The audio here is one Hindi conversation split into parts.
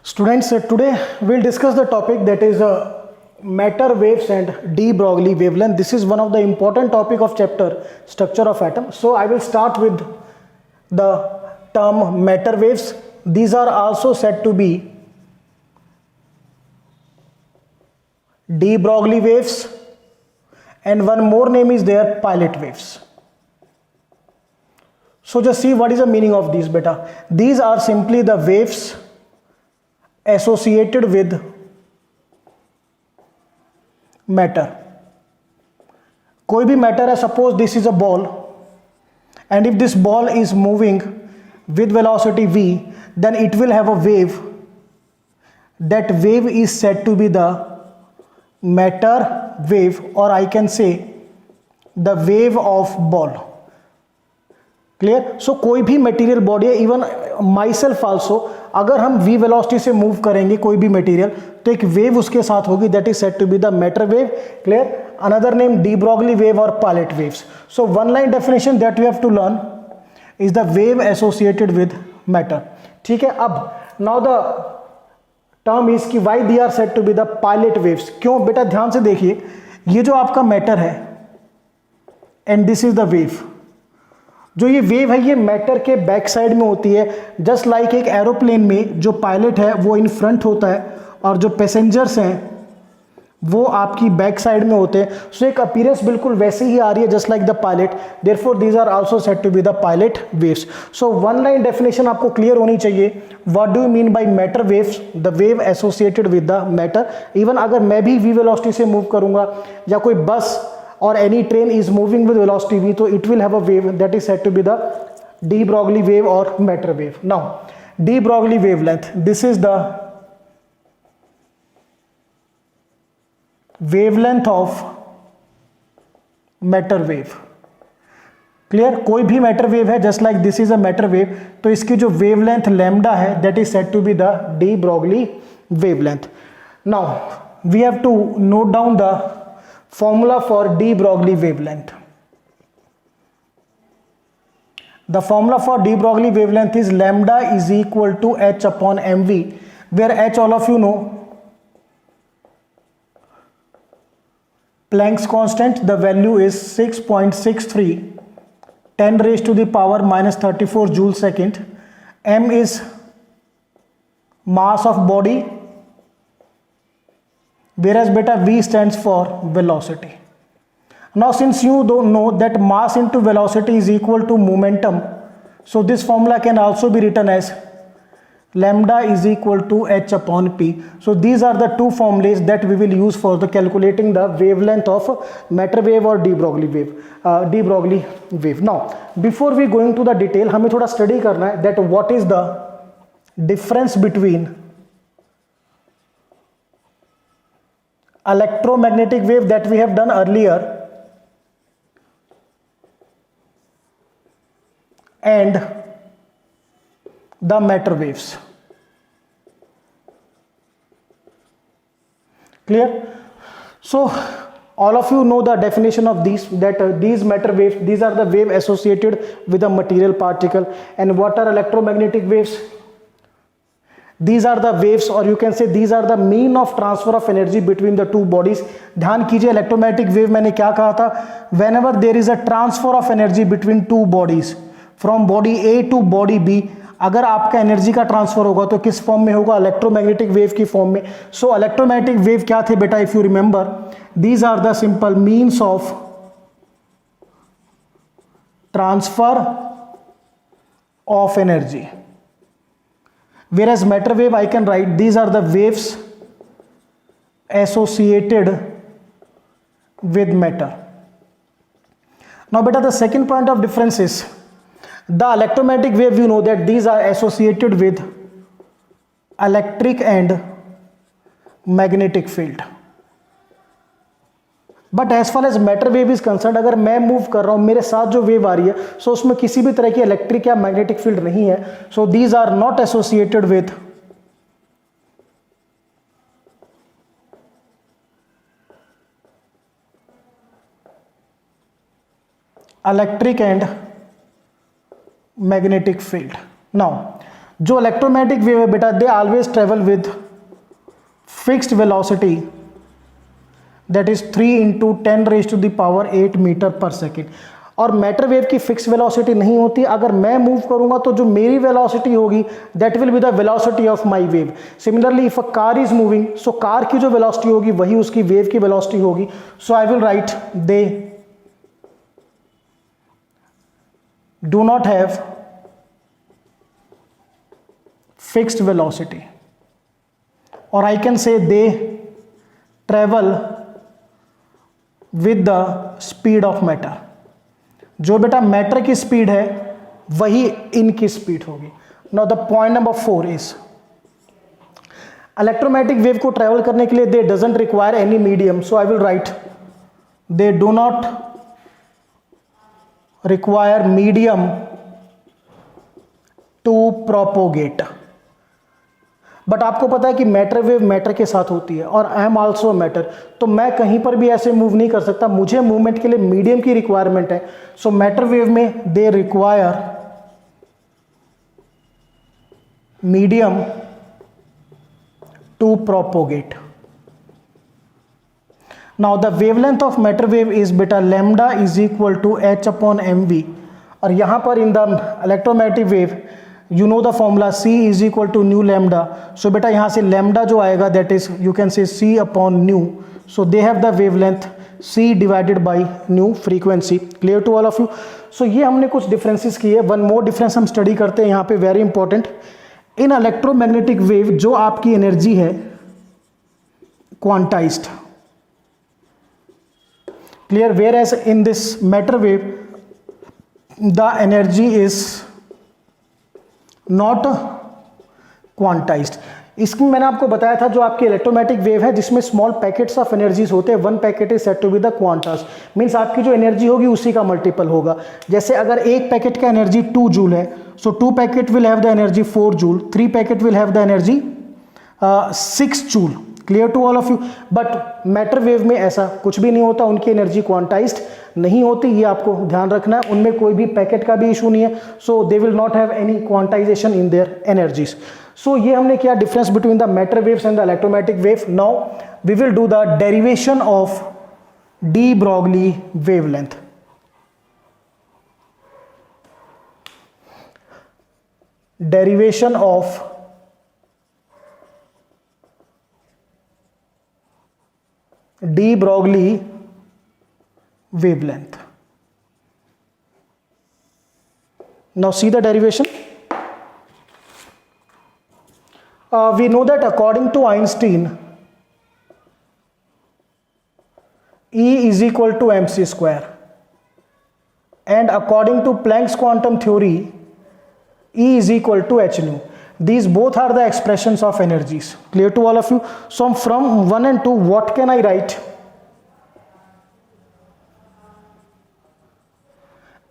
Students, today we'll discuss the topic that is matter waves and de Broglie wavelength. This is one of the important topic of chapter structure of atom. So I will start with the term matter waves. These are also said to be de Broglie waves, and one more name is there, pilot waves. So just see what is the meaning of these, beta. These are simply the waves associated with matter. कोई भी matter है, suppose this is a ball, and if this ball is moving with velocity v, then it will have a wave. That wave is said to be the matter wave, or I can say the wave of ball. Clear. So कोई भी मटेरियल बॉडी है, इवन माई सेल्फ ऑल्सो, अगर हम v वेलोसिटी से मूव करेंगे कोई भी मटेरियल, तो एक वेव उसके साथ होगी, that is said to be the matter wave. Clear. Another name de Broglie wave और pilot waves. So one line definition that we have to learn is the wave associated with matter. ठीक है. अब नाउ द टर्म इज की why they are said to be the pilot waves. क्यों बेटा, ध्यान से देखिए, ये जो आपका मैटर है and this is the wave. जो ये वेव है ये मैटर के बैक साइड में होती है. जस्ट लाइक एक एरोप्लेन में जो पायलट है वो इन फ्रंट होता है और जो पैसेंजर्स हैं वो आपकी बैक साइड में होते हैं. सो एक अपीयरेंस बिल्कुल वैसे ही आ रही है, just like the pilot. Therefore these are also said to be the pilot waves. So one line definition आपको क्लियर होनी चाहिए. What do you mean by matter waves? The wave associated with the matter. Even अगर मैं भी वी वेलोसिटी से मूव करूंगा या कोई बस or any train is moving with velocity v, so it will have a wave that is said to be the de Broglie wave or matter wave. Now de Broglie wavelength, this is the wavelength of matter wave. Clear. कोई भी मैटर वेव है, just like this is a matter wave, तो इसकी जो वेवलेंथ लैम्डा है that is said to be the de Broglie wavelength. Now we have to note down the formula for de Broglie wavelength. The formula for de Broglie wavelength is lambda is equal to h upon mv, where h all of you know, Planck's constant, the value is 6.63 10 raised to the power minus 34 joule second. M is mass of body, whereas beta v stands for velocity. Now since you don't know that mass into velocity is equal to momentum, so this formula can also be written as lambda is equal to h upon p. So these are the two formulas that we will use for the calculating the wavelength of matter wave or de Broglie wave. De Broglie wave. Now before we going to the detail, हमें थोड़ा study करना है that what is the difference between electromagnetic wave that we have done earlier and the matter waves. Clear? So all of you know the definition of these, that these matter waves, these are the wave associated with a material particle. And what are electromagnetic waves? These are the waves, or you can say these are the mean of transfer of energy between the two bodies. ध्यान कीजिए, इलेक्ट्रोमैग्नेटिक वेव मैंने क्या कहा था? Whenever there is a transfer of energy between two bodies from body A to body B, अगर आपका एनर्जी का ट्रांसफर होगा तो किस फॉर्म में होगा? इलेक्ट्रोमैग्नेटिक वेव की फॉर्म में. सो इलेक्ट्रोमैग्नेटिक वेव क्या थे बेटा? If you remember, these are the simple means of transfer of energy. Whereas matter wave, I can write these are the waves associated with matter. Now beta, the second point of difference is the electromagnetic wave. You know that these are associated with electric and magnetic field. But as far as matter wave is concerned, अगर मैं मूव कर रहा हूं, मेरे साथ जो वेव आ रही है, सो उसमें किसी भी तरह की इलेक्ट्रिक या मैग्नेटिक फील्ड नहीं है. So these are not associated with electric and magnetic field. Now जो इलेक्ट्रोमैग्नेटिक वेव है बेटा, they always travel with fixed velocity, that is 3 into 10⁸ metre per second. और मैटर वेव की फिक्स वेलोसिटी नहीं होती, अगर मैं मूव करूंगा तो जो मेरी वेलोसिटी होगी that will be the velocity of my wave. Similarly if a car is moving, so car की जो वेलोसिटी होगी वही उसकी वेव की वेलोसिटी होगी। So I will write they do not have fixed velocity, और I can say they travel with the speed of matter. जो बेटा मैटर की स्पीड है वही इनकी स्पीड होगी। Now the point number 4 is electromagnetic wave को ट्रेवल करने के लिए they doesn't require any medium, so I will write they do not require medium to propagate. But आपको पता है कि मैटर वेव मैटर के साथ होती है और आई एम ऑल्सो मैटर, तो मैं कहीं पर भी ऐसे मूव नहीं कर सकता, मुझे मूवमेंट के लिए मीडियम की रिक्वायरमेंट है। सो मैटर वेव में they require medium to propagate. Now the wavelength of matter wave is बेटा lambda is equal to h upon mv, और यहां पर in the electromagnetic wave you know the formula C is equal to nu lambda, so बेटा यहाँ से lambda जो आएगा that is you can say C upon nu, so they have the wavelength C divided by nu frequency। clear to all of you? so ये हमने कुछ differences किए। one more difference हम study करते हैं यहाँ पे, very important। in electromagnetic wave जो आपकी energy है quantized, clear, whereas in this matter wave the energy is not quantized. इसमें मैंने आपको बताया था जो आपकी इलेक्ट्रोमैग्नेटिक वेव है जिसमें स्मॉल पैकेट्स ऑफ एनर्जीज होते हैं, one packet is said to be the quantas, means आपकी जो एनर्जी होगी उसी का मल्टीपल होगा। जैसे अगर एक पैकेट का एनर्जी 2 जूल है, so 2 packet will have the energy 4 joule, 3 packet will have the energy 6 joule. Clear to all of you? But matter wave में ऐसा कुछ भी नहीं होता, उनकी एनर्जी क्वांटाइज्ड नहीं होती, ये आपको ध्यान रखना है। उनमें कोई भी पैकेट का भी इशू नहीं है, so they will not have any quantization in their energies. So ये हमने किया difference between the matter waves and the electromagnetic wave. Now we will do the derivation of de Broglie wavelength. Derivation of de Broglie wavelength. Now see the derivation. We know that according to Einstein, E is equal to mc square, and according to Planck's quantum theory, E is equal to h nu. These both are the expressions of energies. Clear to all of you? So from 1 and 2, what can I write?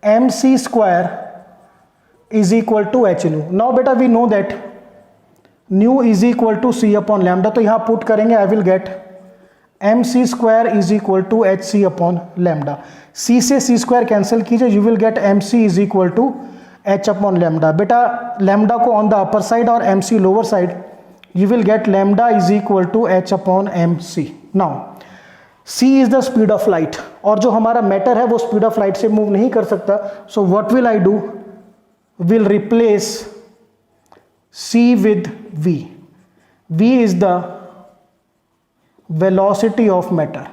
mc square is equal to h nu. Now beta we know that nu is equal to c upon lambda, तो यहाँ पुट करेंगे I will get mc square is equal to hc upon lambda. c से c square कैंसिल कीजिए, you will get mc is equal to h upon lambda. बेटा lambda को on the upper side और mc lower side, you will get lambda is equal to h upon mc. Now c is the speed of light, और जो हमारा मैटर है वो स्पीड ऑफ लाइट से मूव नहीं कर सकता, सो what will I do, will replace c with v. v is the velocity of matter.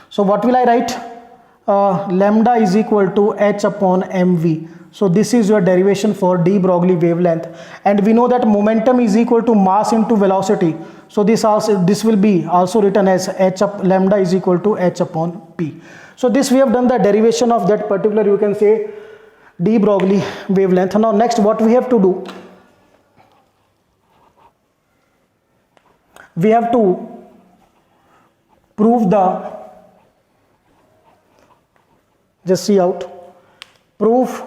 So what will I write? Lambda is equal to h upon mv. So this is your derivation for de Broglie wavelength, and we know that momentum is equal to mass into velocity. So this will be also written as lambda is equal to h upon p. So this we have done the derivation of that particular, you can say, de Broglie wavelength. Now next what we have to do, we have to prove the, just see out, prove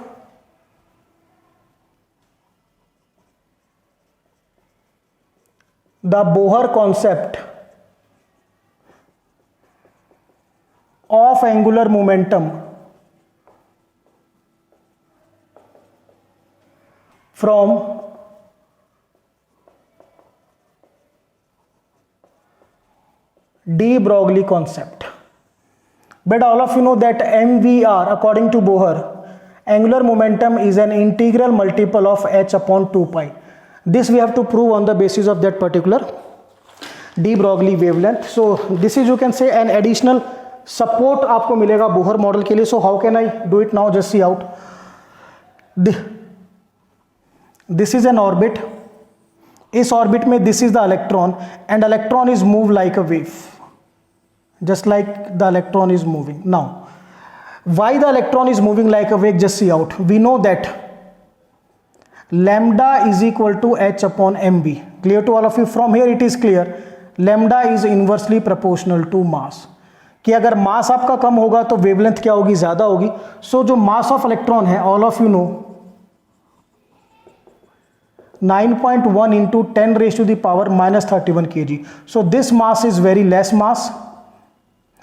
the Bohr concept of angular momentum from de Broglie concept. But all of you know that mvr according to Bohr, angular momentum is an integral multiple of h upon 2 pi. This we have to prove on the basis of that particular de Broglie wavelength. So this is, you can say, an additional support आपको मिलेगा बोहर मॉडल के लिए. So how can I do it now? Just see out. This is an orbit. इस ऑर्बिट में this is the electron and electron is moved like a wave, just like the electron is moving. Now why the electron is moving like a wave? Just see out. We know that lambda is equal to h upon mv. Clear to all of you? From here it is clear, lambda is inversely proportional to mass. कि अगर मास आपका कम होगा तो वेवलेंथ क्या होगी? ज्यादा होगी. सो जो मास ऑफ इलेक्ट्रॉन है, all of you no, 9.1 into 10 raised to the power minus 31 kg. So this mass is very less mass,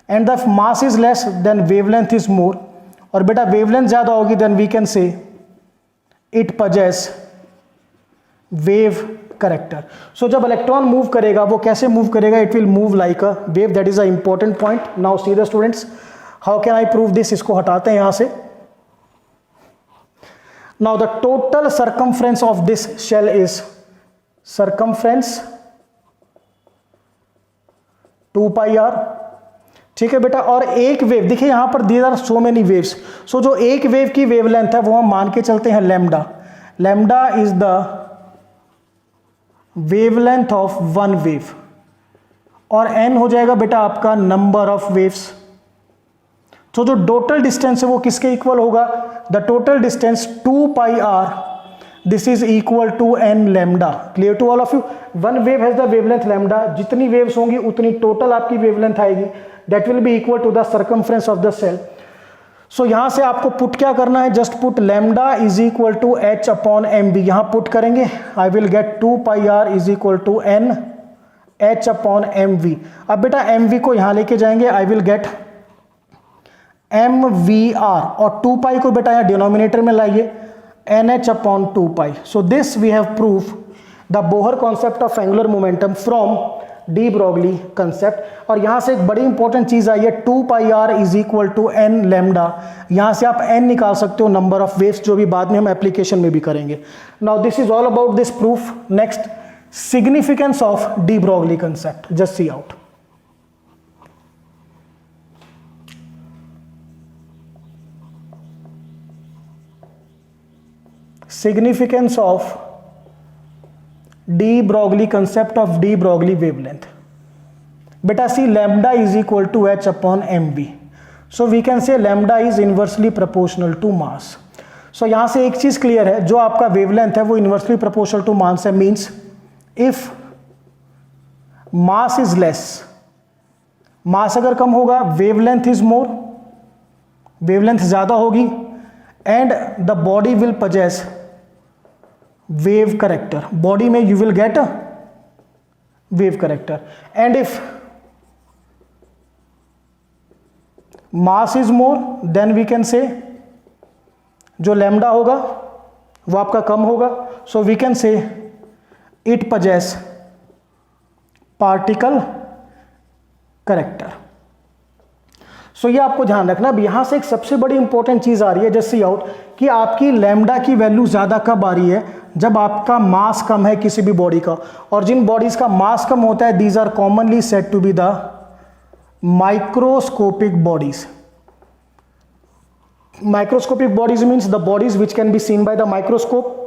and the mass is less, then wavelength is more. और बेटा wavelength ज़्यादा होगी, then we can say it possess wave character. So जब इलेक्ट्रॉन मूव करेगा, वो कैसे मूव करेगा? It will move like a wave. That is a important point. Now see the students, how can I prove this? इसको हटाते हैं यहाँ से. Now the total circumference of this shell is circumference 2 pi r. ठीक है बेटा. और एक वेव, देखिए यहां पर there are so many waves. So जो एक वेव की वेवलेंथ है वो हम मान के चलते हैं lambda. Lambda is the wavelength of one wave, और n हो जाएगा बेटा आपका नंबर ऑफ वेव्स. तो जो टोटल डिस्टेंस है वो किसके इक्वल होगा? The total distance 2 pi r, this is equal to n lambda. Clear to all of you? One wave has the wavelength lambda. जितनी वेव्स होंगी उतनी टोटल आपकी वेवलेंथ आएगी. That will be equal to the circumference of the cell. So यहां से आपको पुट क्या करना है? Just put lambda is equal to h upon mv. यहां पुट करेंगे, I will get 2 pi r is equal to n h upon mv. अब बेटा mv को यहां लेके जाएंगे, आई विल गेट mvr, और 2 पाई को बेटा यहाँ डिनोमिनेटर में लाइए, nh upon 2 pi. So this we have prove the Bohr concept of angular momentum from de Broglie concept. और यहाँ से एक बड़ी इंपॉर्टेंट चीज आई है, 2 pi r is equal to n lambda. यहाँ से आप n निकाल सकते हो, नंबर ऑफ वेव्स, जो भी बाद में हम एप्लीकेशन में भी करेंगे. Now this is all about this proof. Next, significance of de Broglie concept. Just see out. Significance of de Broglie concept of de Broglie wavelength. Beta see lambda is equal to h upon mv. So we can say lambda is inversely proportional to mass. So यहाँ से एक चीज क्लियर है, जो आपका वेवलेंथ है वो इन्वर्सली प्रोपोर्शनल टू मास है. Means if mass is less, mass अगर कम होगा, वेवलेंथ इज मोर, वेवलेंथ ज्यादा होगी, and the body will possess wave character. Body में you will get a wave character. And if mass is more, then we can say जो lambda होगा वो आपका कम होगा. So we can say it possess particle character. सो ये आपको ध्यान रखना. अब यहां से एक सबसे बड़ी इंपॉर्टेंट चीज आ रही है, जस्ट सी आउट, कि आपकी लैम्डा की वैल्यू ज्यादा कब आ रही है? जब आपका मास कम है किसी भी बॉडी का. और जिन बॉडीज का मास कम होता है, these are commonly said to be the microscopic bodies. Microscopic bodies means the bodies which can be seen by the microscope.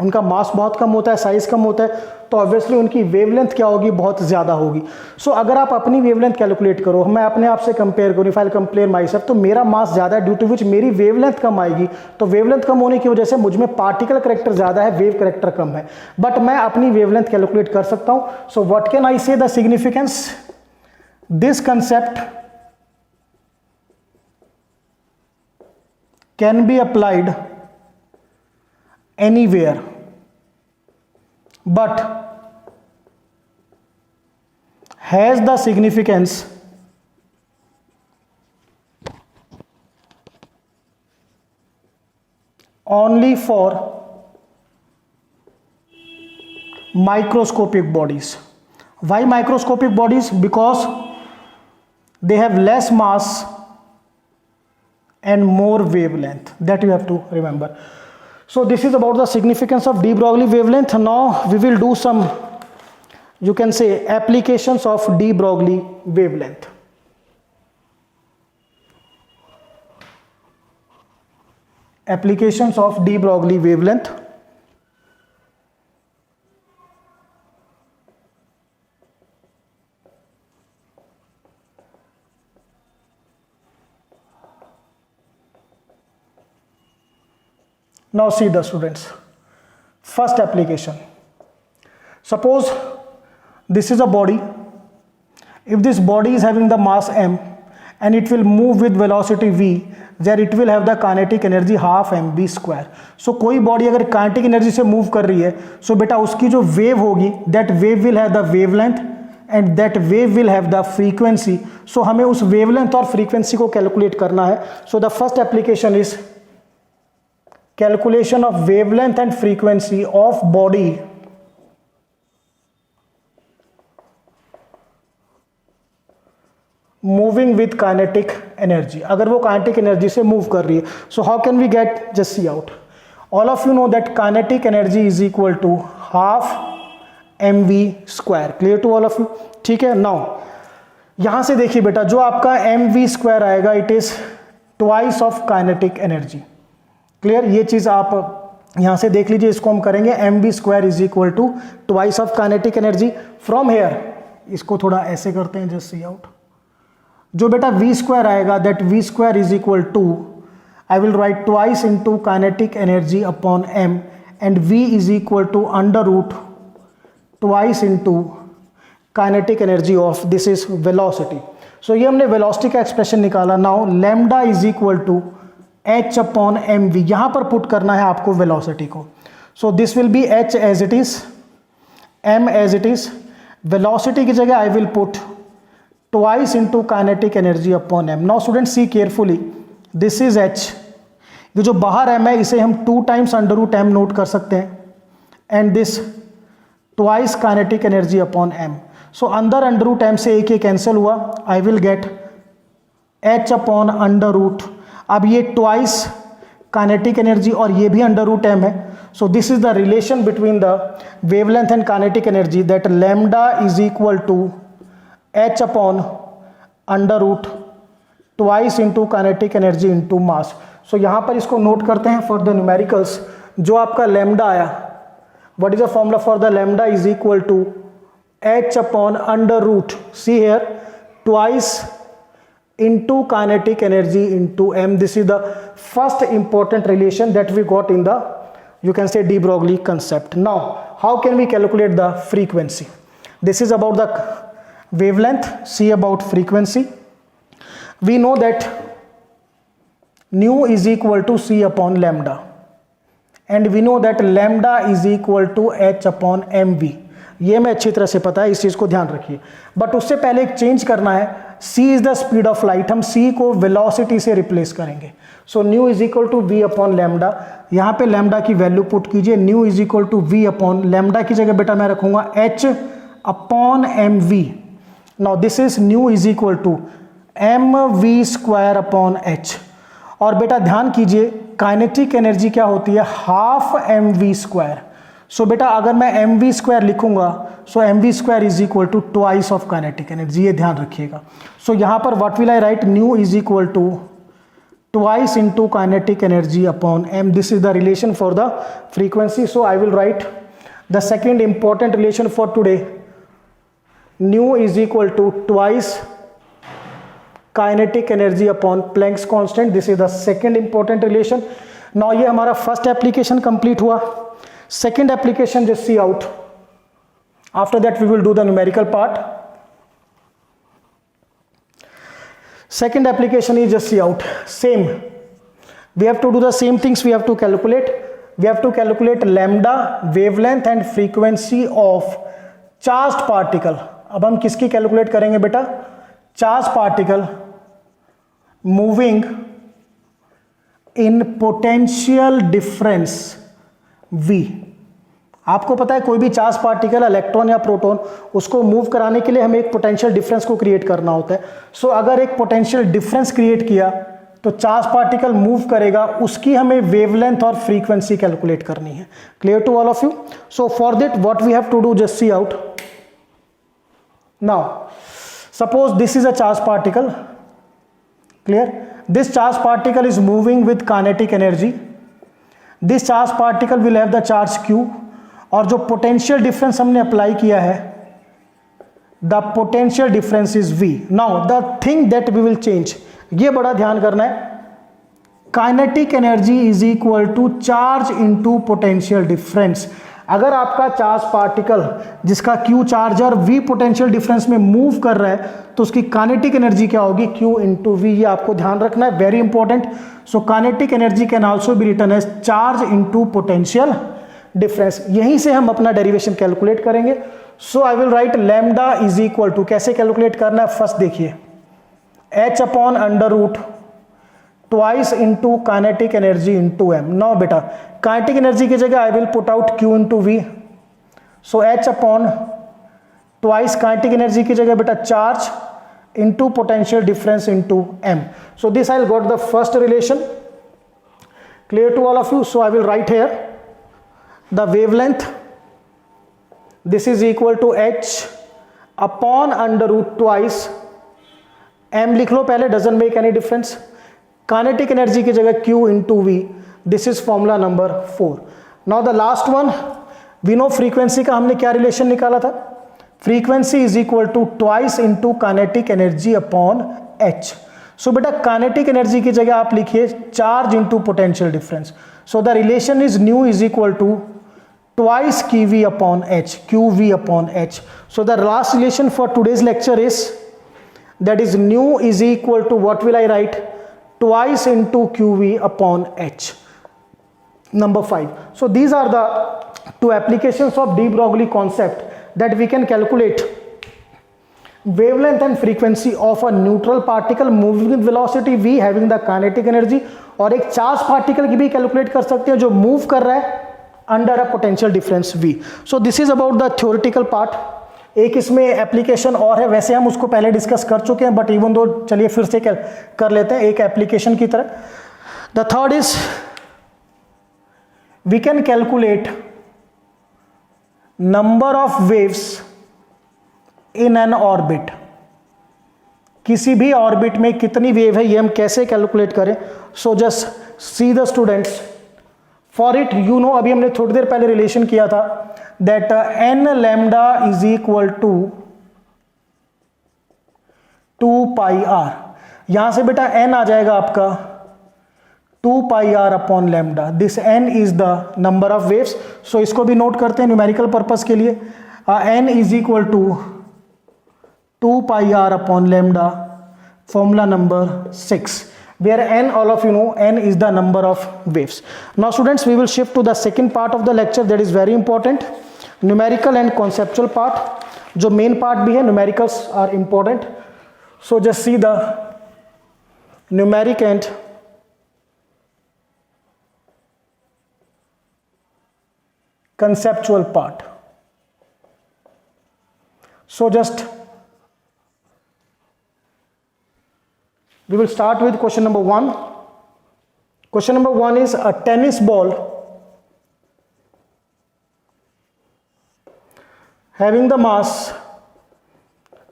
उनका मास बहुत कम होता है, साइज कम होता है, तो ऑब्वियसली उनकी वेवलेंथ क्या होगी? बहुत ज़्यादा होगी. सो अगर आप अपनी वेवलेंथ कैलकुलेट करो, मैं अपने आप से कंपेयर करूँ, if I compare my self, तो मेरा मास ज़्यादा है, ड्यू टू विच मेरी वेवलेंथ कम आएगी. तो वेवलेंथ कम होने की वजह से मुझ में पार्टिकल करेक्टर ज़्यादा है, वेव करेक्टर कम है, बट मैं अपनी वेवलेंथ कैलकुलेट कर सकता हूँ. सो व्हाट कैन आई से the significance? This concept can be applied anywhere, but has the significance only for microscopic bodies. Why microscopic bodies? Because they have less mass and more wavelength. That you have to remember. So this is about the significance of de Broglie wavelength. Now we will do some, you can say, applications of de Broglie wavelength. Applications of de Broglie wavelength. Now see the students. First application. Suppose this is a body. If this body is having the mass m and it will move with velocity v, there it will have the kinetic energy half mv square. So कोई बॉडी अगर kinetic energy से मूव कर रही है, so बेटा उसकी जो वेव होगी, that wave will have the wavelength and that wave will have the frequency. So हमें उस wavelength और frequency को calculate करना है. So the first application is calculation of wavelength and frequency of body moving with kinetic energy. अगर वो kinetic energy से move कर रही है, so how can we get, just see out. All of you know that kinetic energy is equal to half mv square. Clear to all of you? ठीक है. Now यहां से देखिए बेटा, जो आपका mv square आएगा, it is twice of kinetic energy. Clear? ये चीज आप यहां से देख लीजिए. इसको हम करेंगे mv square is equal to twice of kinetic energy. From here इसको थोड़ा ऐसे करते हैं, just see out. जो बेटा v square आएगा, that v square is equal to, I will write twice into kinetic energy upon m, and v is equal to under root twice into kinetic energy of, this is velocity. So ये हमने velocity का expression निकाला. Now lambda is equal to h upon mv. यहाँ पर पुट करना है आपको velocity को. So this will be h as it is, m as it is. Velocity की जगह I will put twice into kinetic energy upon m. Now students see carefully, this is h. ये जो बाहर m है, इसे हम 2 times under root m note कर सकते हैं, and this twice kinetic energy upon m. So अंदर under root m से एक ये कैंसिल हुआ, I will get h upon under root. अब ये twice kinetic energy और ये भी under root m है. So this is the relation between the wavelength and kinetic energy, that lambda is equal to h upon under root twice into kinetic energy into mass. So यहाँ पर इसको नोट करते हैं for the numericals. जो आपका lambda आया, what is the formula for the lambda is equal to h upon under root, see here, twice into kinetic energy into m. This is the first important relation that we got in the, you can say, de Broglie concept. Now how can we calculate the frequency? This is about the wavelength. See about frequency. We know that nu is equal to c upon lambda, and we know that lambda is equal to h upon mv. ये मैं अच्छी तरह से पता है, इस चीज को ध्यान रखिए. बट उससे पहले एक चेंज करना है. c is the speed of light, हम c को वेलोसिटी से रिप्लेस करेंगे. So nu is equal to v upon lambda. यहाँ पे लैम्डा की वैल्यू पुट कीजिए. Nu is equal to v upon lambda की जगह बेटा मैं रखूंगा h upon mv. Now this is nu is equal to mv square upon h. और बेटा ध्यान कीजिए, काइनेटिक एनर्जी क्या होती है? Half mv square. सो बेटा अगर मैं mv स्क्वायर लिखूंगा, so mv square is equal to twice of kinetic energy. ये ध्यान रखिएगा. सो यहाँ पर what will I write? Nu is equal to twice into kinetic energy upon m. This is the relation for the frequency. So I will write the second important relation for today. Nu is equal to twice kinetic energy upon Planck's constant. This is the second important relation. Now ये हमारा फर्स्ट एप्लीकेशन कंप्लीट हुआ. Second application, just see out. After that we will do the numerical part. Second application is, just see out. Same, we have to do the same things. We have to calculate. We have to calculate lambda, wavelength and frequency of charged particle. अब हम किसकी कैलकुलेट करेंगे बेटा? Charge particle moving in potential difference v. आपको पता है कोई भी चार्ज पार्टिकल, इलेक्ट्रॉन या प्रोटॉन, उसको मूव कराने के लिए हमें एक पोटेंशियल डिफरेंस को क्रिएट करना होता है। सो अगर एक पोटेंशियल डिफरेंस क्रिएट किया तो चार्ज पार्टिकल मूव करेगा, उसकी हमें वेवलेंथ और फ्रीक्वेंसी कैलकुलेट करनी है। Clear to all of you? So for that what we have to do, just see out now. Suppose this is a charge particle, clear? This charge particle is moving with kinetic energy. This charge particle will have the charge Q, और जो पोटेंशियल डिफरेंस हमने अप्लाई किया है, the potential difference is V। Now the thing that we will change, ये बड़ा ध्यान करना है, kinetic energy is equal to charge into potential difference. अगर आपका चार्ज पार्टिकल जिसका Q चार्ज और V पोटेंशियल डिफरेंस में मूव कर रहा है तो उसकी काइनेटिक एनर्जी क्या होगी, Q इंटू V। ये आपको ध्यान रखना है, very important. So kinetic energy can also be written as charge into potential difference. यहीं से हम अपना डेरिवेशन कैलकुलेट करेंगे। सो I will write lambda is equal to, कैसे कैलकुलेट करना है, फर्स्ट देखिए, H upon under root twice into kinetic energy into M। Now बेटा काइनेटिक एनर्जी की जगह I will put out Q into V। So H upon twice kinetic energy की जगह बेटा charge into potential difference into M। So this I will got the first relation. Clear to all of you? So I will write here the wavelength, this is equal to H upon under root twice M लिख लो पहले, doesn't make any difference. Kinetic energy की जगह Q into V, this is formula number 4। Now the last one, we know frequency का हमने क्या रिलेशन निकाला था, frequency is equal to twice into kinetic energy upon H। सो बेटा काइनेटिक एनर्जी की जगह आप लिखिए charge into potential difference. So the relation is nu is equal to twice QV upon H, QV upon H। So the last relation for today's lecture is, that is nu is equal to, what will I write, twice into QV upon H. Number 5. So these are the two applications of de Broglie concept that we can calculate wavelength and frequency of a neutral particle moving with velocity v having the kinetic energy, और एक चार्ज पार्टिकल की भी कैलकुलेट कर सकते हैं जो मूव कर रहा है under a potential difference v. So this is about the theoretical part. एक इसमें एप्लीकेशन और है, वैसे हम उसको पहले डिस्कस कर चुके हैं, बट इवन दो चलिए फिर से कर लेते हैं एक एप्लीकेशन की तरह। The third is we can calculate number of waves in an orbit. किसी भी ऑर्बिट में कितनी वेव है ये हम कैसे कैलकुलेट करें। सो just C the students, for it you know, अभी हमने थोड़ी देर पहले रिलेशन किया था that n lambda is equal to 2 pi r। यहां से बेटा n आ जाएगा आपका 2 pi r upon lambda. This n is the number of waves. So इसको भी नोट करते हैं न्यूमेरिकल पर्पस के लिए। n is equal to 2 pi r upon lambda, formula number 6, where n, all of you know, n is the number of waves. Now students, we will shift to the second part of the lecture that is very important, numerical and conceptual part. जो main part भी है, numericals are important. So just see the numeric and conceptual part. So just we will start with question number 1. Question number 1 is a tennis ball having the mass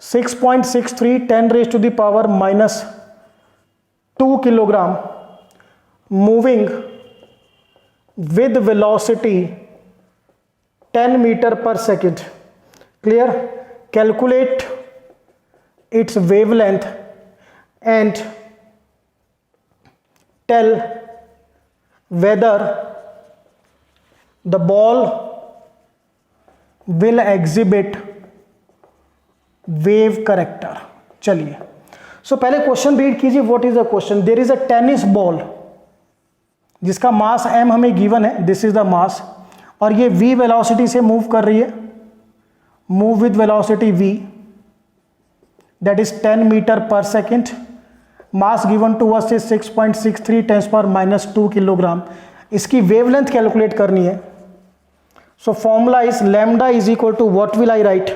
6.63 10 raised to the power minus 2 kilogram moving with velocity 10 meter per second. Clear? Calculate its wavelength and tell whether the ball will exhibit wave character. चलिए, सो पहले क्वेश्चन रीड कीजिए. What is the question? There is a tennis ball जिसका मास m हमें गिवन है, दिस इज द मास, और ये v वेलोसिटी से मूव कर रही है, move with velocity v, that is 10 metre per second. Mass given to us is 6.63 10 power -2 kilogram. इसकी वेवलेंथ कैलकुलेट करनी है. So formula is lambda is equal to what will I write?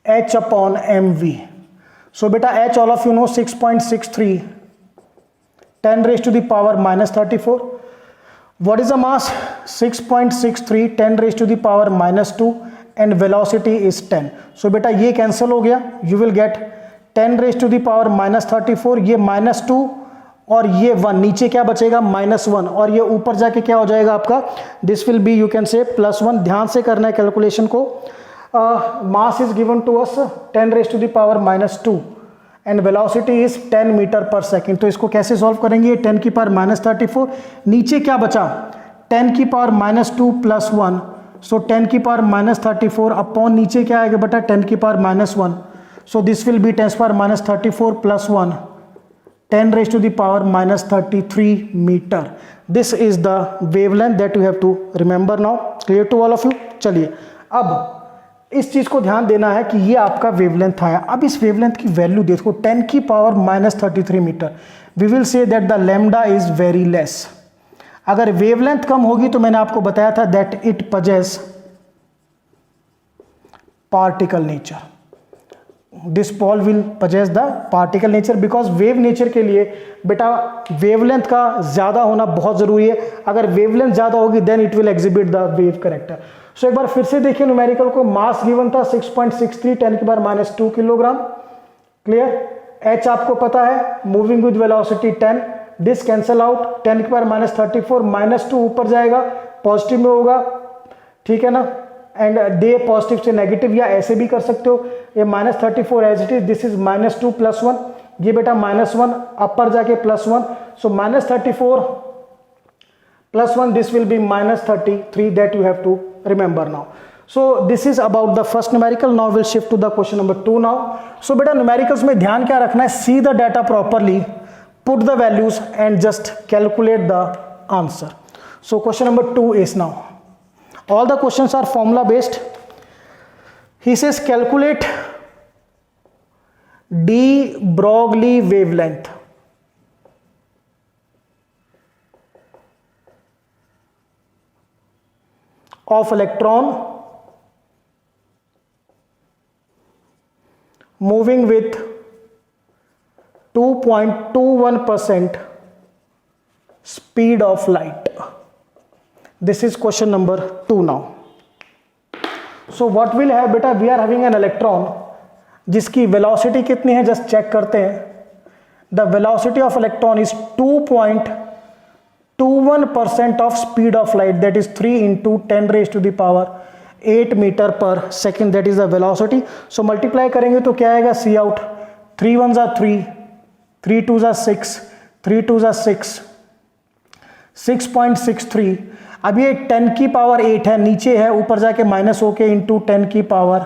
H upon mv. So beta h, all of you know, 6.63 10 raised to the power minus 34. What is the mass? 6.63 10 raised to the power minus 2 and velocity is 10. So beta ये cancel हो गया, you will get 10 raised to the power minus 34, ये minus 2 और ये 1, नीचे क्या बचेगा? माइनस 1, और ये ऊपर जाके क्या हो जाएगा आपका? This will be, you can say, plus 1. ध्यान से करना है कैलकुलेशन को. Mass is given to us 10 raise to the power minus 2 and velocity is 10 metre per second. तो इसको कैसे सॉल्व करेंगे? 10 की पावर माइनस 34, नीचे क्या बचा? 10 की पावर माइनस 2 प्लस 1. सो 10 की पावर माइनस 34 अपॉन नीचे क्या आएगा बेटा? 10 की power minus 1. So this will be 10 power minus 34 plus 1, 10 raised to the power minus 33 meter. This is the wavelength that you have to remember now. Clear to all of you? चलिए, अब इस चीज को ध्यान देना है कि ये आपका वेवलेंथ आया. अब इस वेवलेंथ की वैल्यू देखो, 10 की power minus 33 metre. We will say that the lambda is very less. अगर वेवलेंथ कम होगी तो मैंने आपको बताया था that it possess particle nature. This ball will possess the particle nature because wave nature के लिए बेटा वेवलेंथ का ज्यादा होना बहुत जरूरी है. अगर वेवलेंथ ज्यादा होगी then it will exhibit the wave character. So एक बार फिर से देखिए न्यूमेरिकल को. मास गिवन था 6.63 10 की power minus 2 kilogram. Clear? H आपको पता है, moving with velocity 10, this cancel out, 10 की पावर माइनस 34, माइनस 2 ऊपर जाएगा, पॉजिटिव में होगा, ठीक है ना, एंड डे पॉजिटिव से नेगेटिव, या ऐसे भी कर सकते हो. ये minus 34 as it is, this is minus 2 plus 1, ये बेटा माइनस 1 अपर जाके plus 1. So minus 34 plus 1, this will be minus 33. That you have to remember now. So this is about the first numerical. Now will shift to the question number 2 now. So बेटा न्यूमेरिकल्स में ध्यान क्या रखना है? See the data properly, put the values and just calculate the answer. So question number 2 is now, all the questions are formula based. He says calculate de Broglie wavelength of electron moving with 2.21% speed of light. This is question number 2 now. So what will have beta? We are having an electron जिसकी velocity कितनी है? जस्ट चेक करते हैं. The velocity of electron is 2.21% of speed of light, that is 3 into 10 raised to the power 8 meter per second. That is the velocity. So multiply करेंगे तो क्या आएगा? See out. 3 1s are 3, 3 2s are 6, 3 2s are 6, 6.63. अब ये 10 की पावर 8 है, नीचे है, ऊपर जाके माइनस होके इंटू 10 की power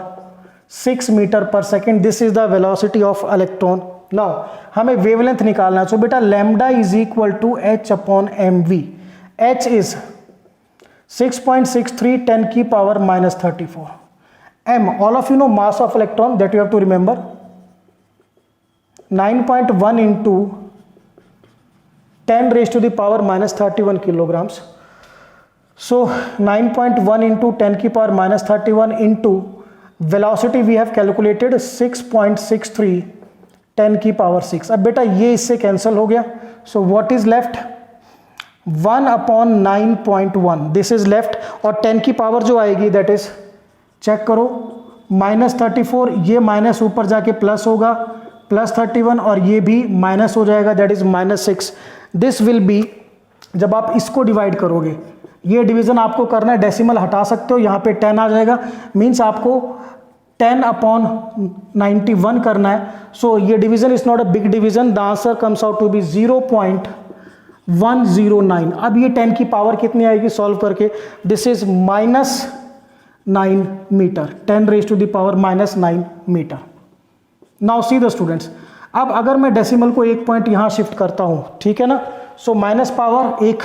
6 metre per second. This is the velocity of electron. Now हमें वेवलेंथ निकालना है. सो बेटा lambda is equal to H upon M V. H is 6.63 10 की power minus 34. M, all of you know mass of electron, that you have to remember, 9.1 into 10 raised to the power minus 31 kilograms. So 9.1 into 10 की power minus 31 into velocity we have calculated 6.63 10 की power 6. अब बेटा ये इससे कैंसिल हो गया. So what is left? 1 upon 9.1. This is left. और 10 की पावर जो आएगी that is, चेक करो, माइनस 34, ये माइनस ऊपर जाके प्लस होगा, प्लस 31, और ये भी माइनस हो जाएगा, that is minus 6. This will B, जब आप इसको डिवाइड करोगे, ये डिवीजन आपको करना है, डेसिमल हटा सकते हो, यहाँ पे 10 आ जाएगा, मीन्स आपको 10 अपॉन 91 करना है. सो ये division is not a big division. The answer comes out to be 0.109. अब ये 10 की पावर कितनी आएगी सॉल्व करके? This is minus 9 metre, 10 raise to the power minus 9 metre. Now see the students, अब अगर मैं डेसिमल को एक पॉइंट यहाँ शिफ्ट करता हूँ, ठीक है ना, सो माइनस पावर एक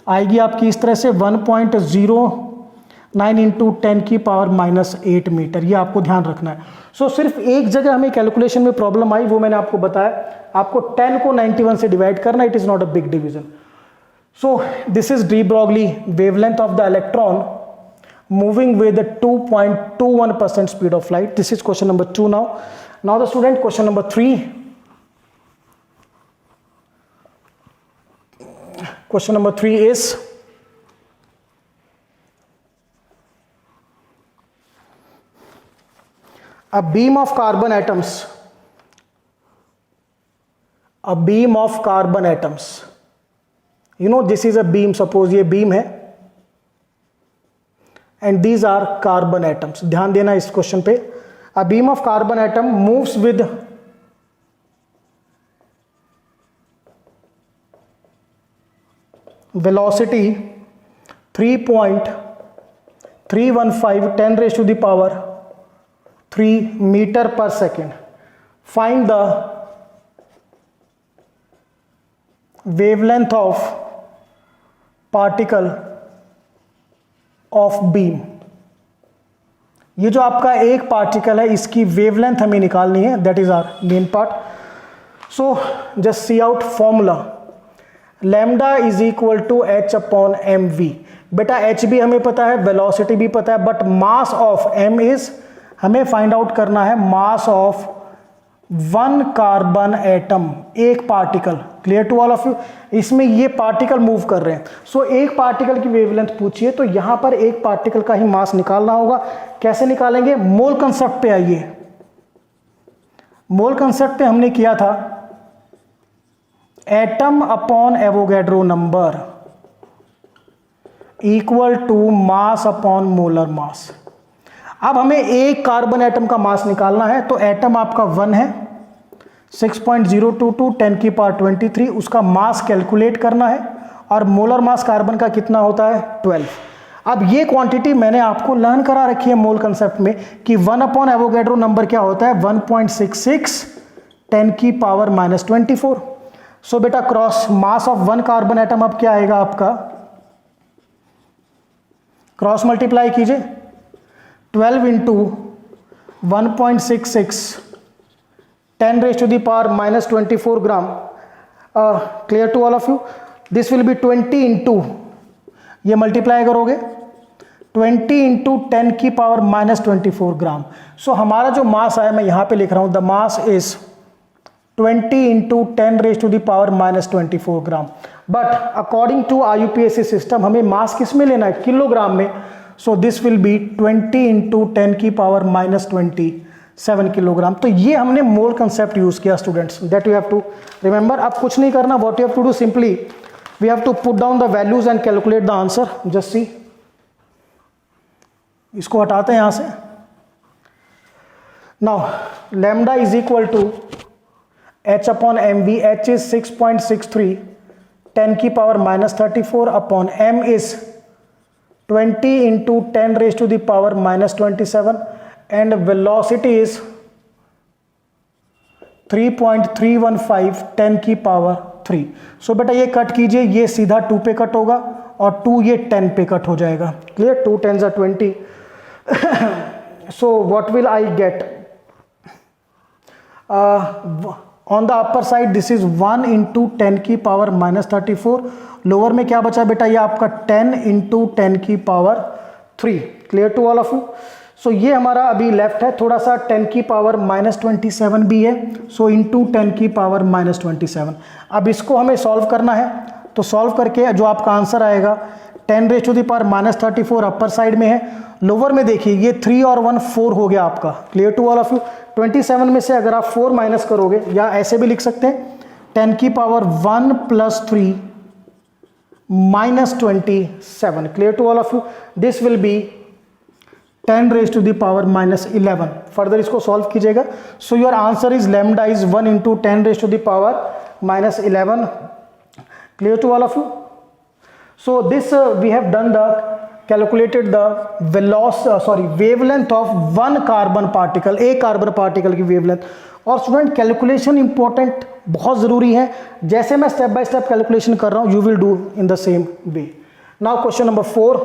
आएगी आपकी इस तरह से 1.09 इंटू 10 की पावर माइनस 8 मीटर. ये आपको ध्यान रखना है. सो सिर्फ एक जगह हमें कैलकुलेशन में प्रॉब्लम आई, वो मैंने आपको बताया, आपको 10 को 91 से डिवाइड करना. It is not a big division. So this is de Broglie wavelength of the electron moving with the 2.21% speed of light. This is question number 2 now. Now the student, question number 3. Question number 3 is a beam of carbon atoms. A beam of carbon atoms. You know, this is a beam. Suppose ये beam है and these are carbon atoms. ध्यान देना इस क्वेश्चन पे. A beam of carbon atom moves with velocity 3.315 10 raised to the power 3 meter per second. Find the wavelength of particle of beam. ये जो आपका एक पार्टिकल है इसकी वेवलेंथ हमें निकालनी है. That is our main part. So just see out formula. Lambda is equal to H upon M V. बेटा एच भी हमें पता है, वेलोसिटी भी पता है, but mass of M is हमें फाइंड आउट करना है mass of one carbon atom, एक particle. Clear to all of you. इसमें ये पार्टिकल मूव कर रहे हैं. सो एक पार्टिकल की वेवलेंथ पूछिए तो यहां पर एक पार्टिकल का ही मास निकालना होगा. कैसे निकालेंगे? मोल कंसेप्ट पे आइए. मोल कंसेप्ट पे हमने किया था atom upon Avogadro number equal to mass upon molar mass. अब हमें एक कार्बन एटम का मास निकालना है तो एटम आपका 1 है, 6.022 10 की पावर 23. उसका मास कैलकुलेट करना है और मोलर मास कार्बन का कितना होता है? 12. अब ये क्वांटिटी मैंने आपको लर्न करा रखी है मोल कंसेप्ट में कि 1 अपॉन एवोगैड्रो नंबर क्या होता है? 1.66 10 की पावर -24. सो बेटा cross mass of 1 carbon atom अब क्या आएगा आपका? क्रॉस मल्टीप्लाई कीजिए. 12 into 1.66 10 raised to the power -24 gram. Clear to all of you? This will be 20 into, ये मल्टीप्लाई करोगे 20 इंटू 10 की पावर -24 ग्राम. सो हमारा जो मास आया मैं यहां पे लिख रहा हूं, the mass is 20 into 10 raise to the power -24 gram. But according to IUPAC system हमें मास किस में लेना है? किलोग्राम में. So this will be 20 into 10 की पावर -27 किलोग्राम. तो ये हमने मोल कंसेप्ट यूज किया students. That you have to remember. अब कुछ नहीं करना. What you have to do, simply we have to put down the values and calculate the answer. Just see, इसको हटाते हैं यहां से. Now lambda is equal to h upon M V. H is 6.63 10 की power -34 upon m is 20 into 10 raise to the power -27 and velocity is 3.315 10 की पावर 3. सो बेटा ये कट कीजिए, ये सीधा 2 पे कट होगा और 2 ये 10 पे कट हो जाएगा. Clear? 2 10s are 20. So what will I get? On the upper side this is 1 into 10 की पावर -34. लोअर में क्या बचा बेटा? ये आपका 10 into 10 की power 3. Clear to all of you? So ये हमारा अभी लेफ्ट है. थोड़ा सा 10 की पावर -27 भी है. सो इंटू 10 की पावर -27. अब इसको हमें सॉल्व करना है. तो सॉल्व करके जो आपका आंसर आएगा 10 raise to the power -34 upper side में है. लोअर में देखिए ये 3 और 1 4 हो गया आपका. Clear to all of you? 27 में से अगर आप 4 माइनस करोगे, या ऐसे भी लिख सकते हैं 10 की power 1 + 3 -27. Clear to all of you? This will be 10 raise to the power -11. Further इसको सॉल्व कीजिएगा. So your answer is lambda is 1 into 10 raise to the power -11. Clear to all of you? So this we have done the calculated the wavelength of one carbon particle, एक कार्बन पार्टिकल की वेवलेंथ. और स्टूडेंट कैलकुलेशन इंपॉर्टेंट, बहुत ज़रूरी है. जैसे मैं स्टेप बाय स्टेप कैलकुलेशन कर रहा हूँ, you will do in the same way. Now question number 4.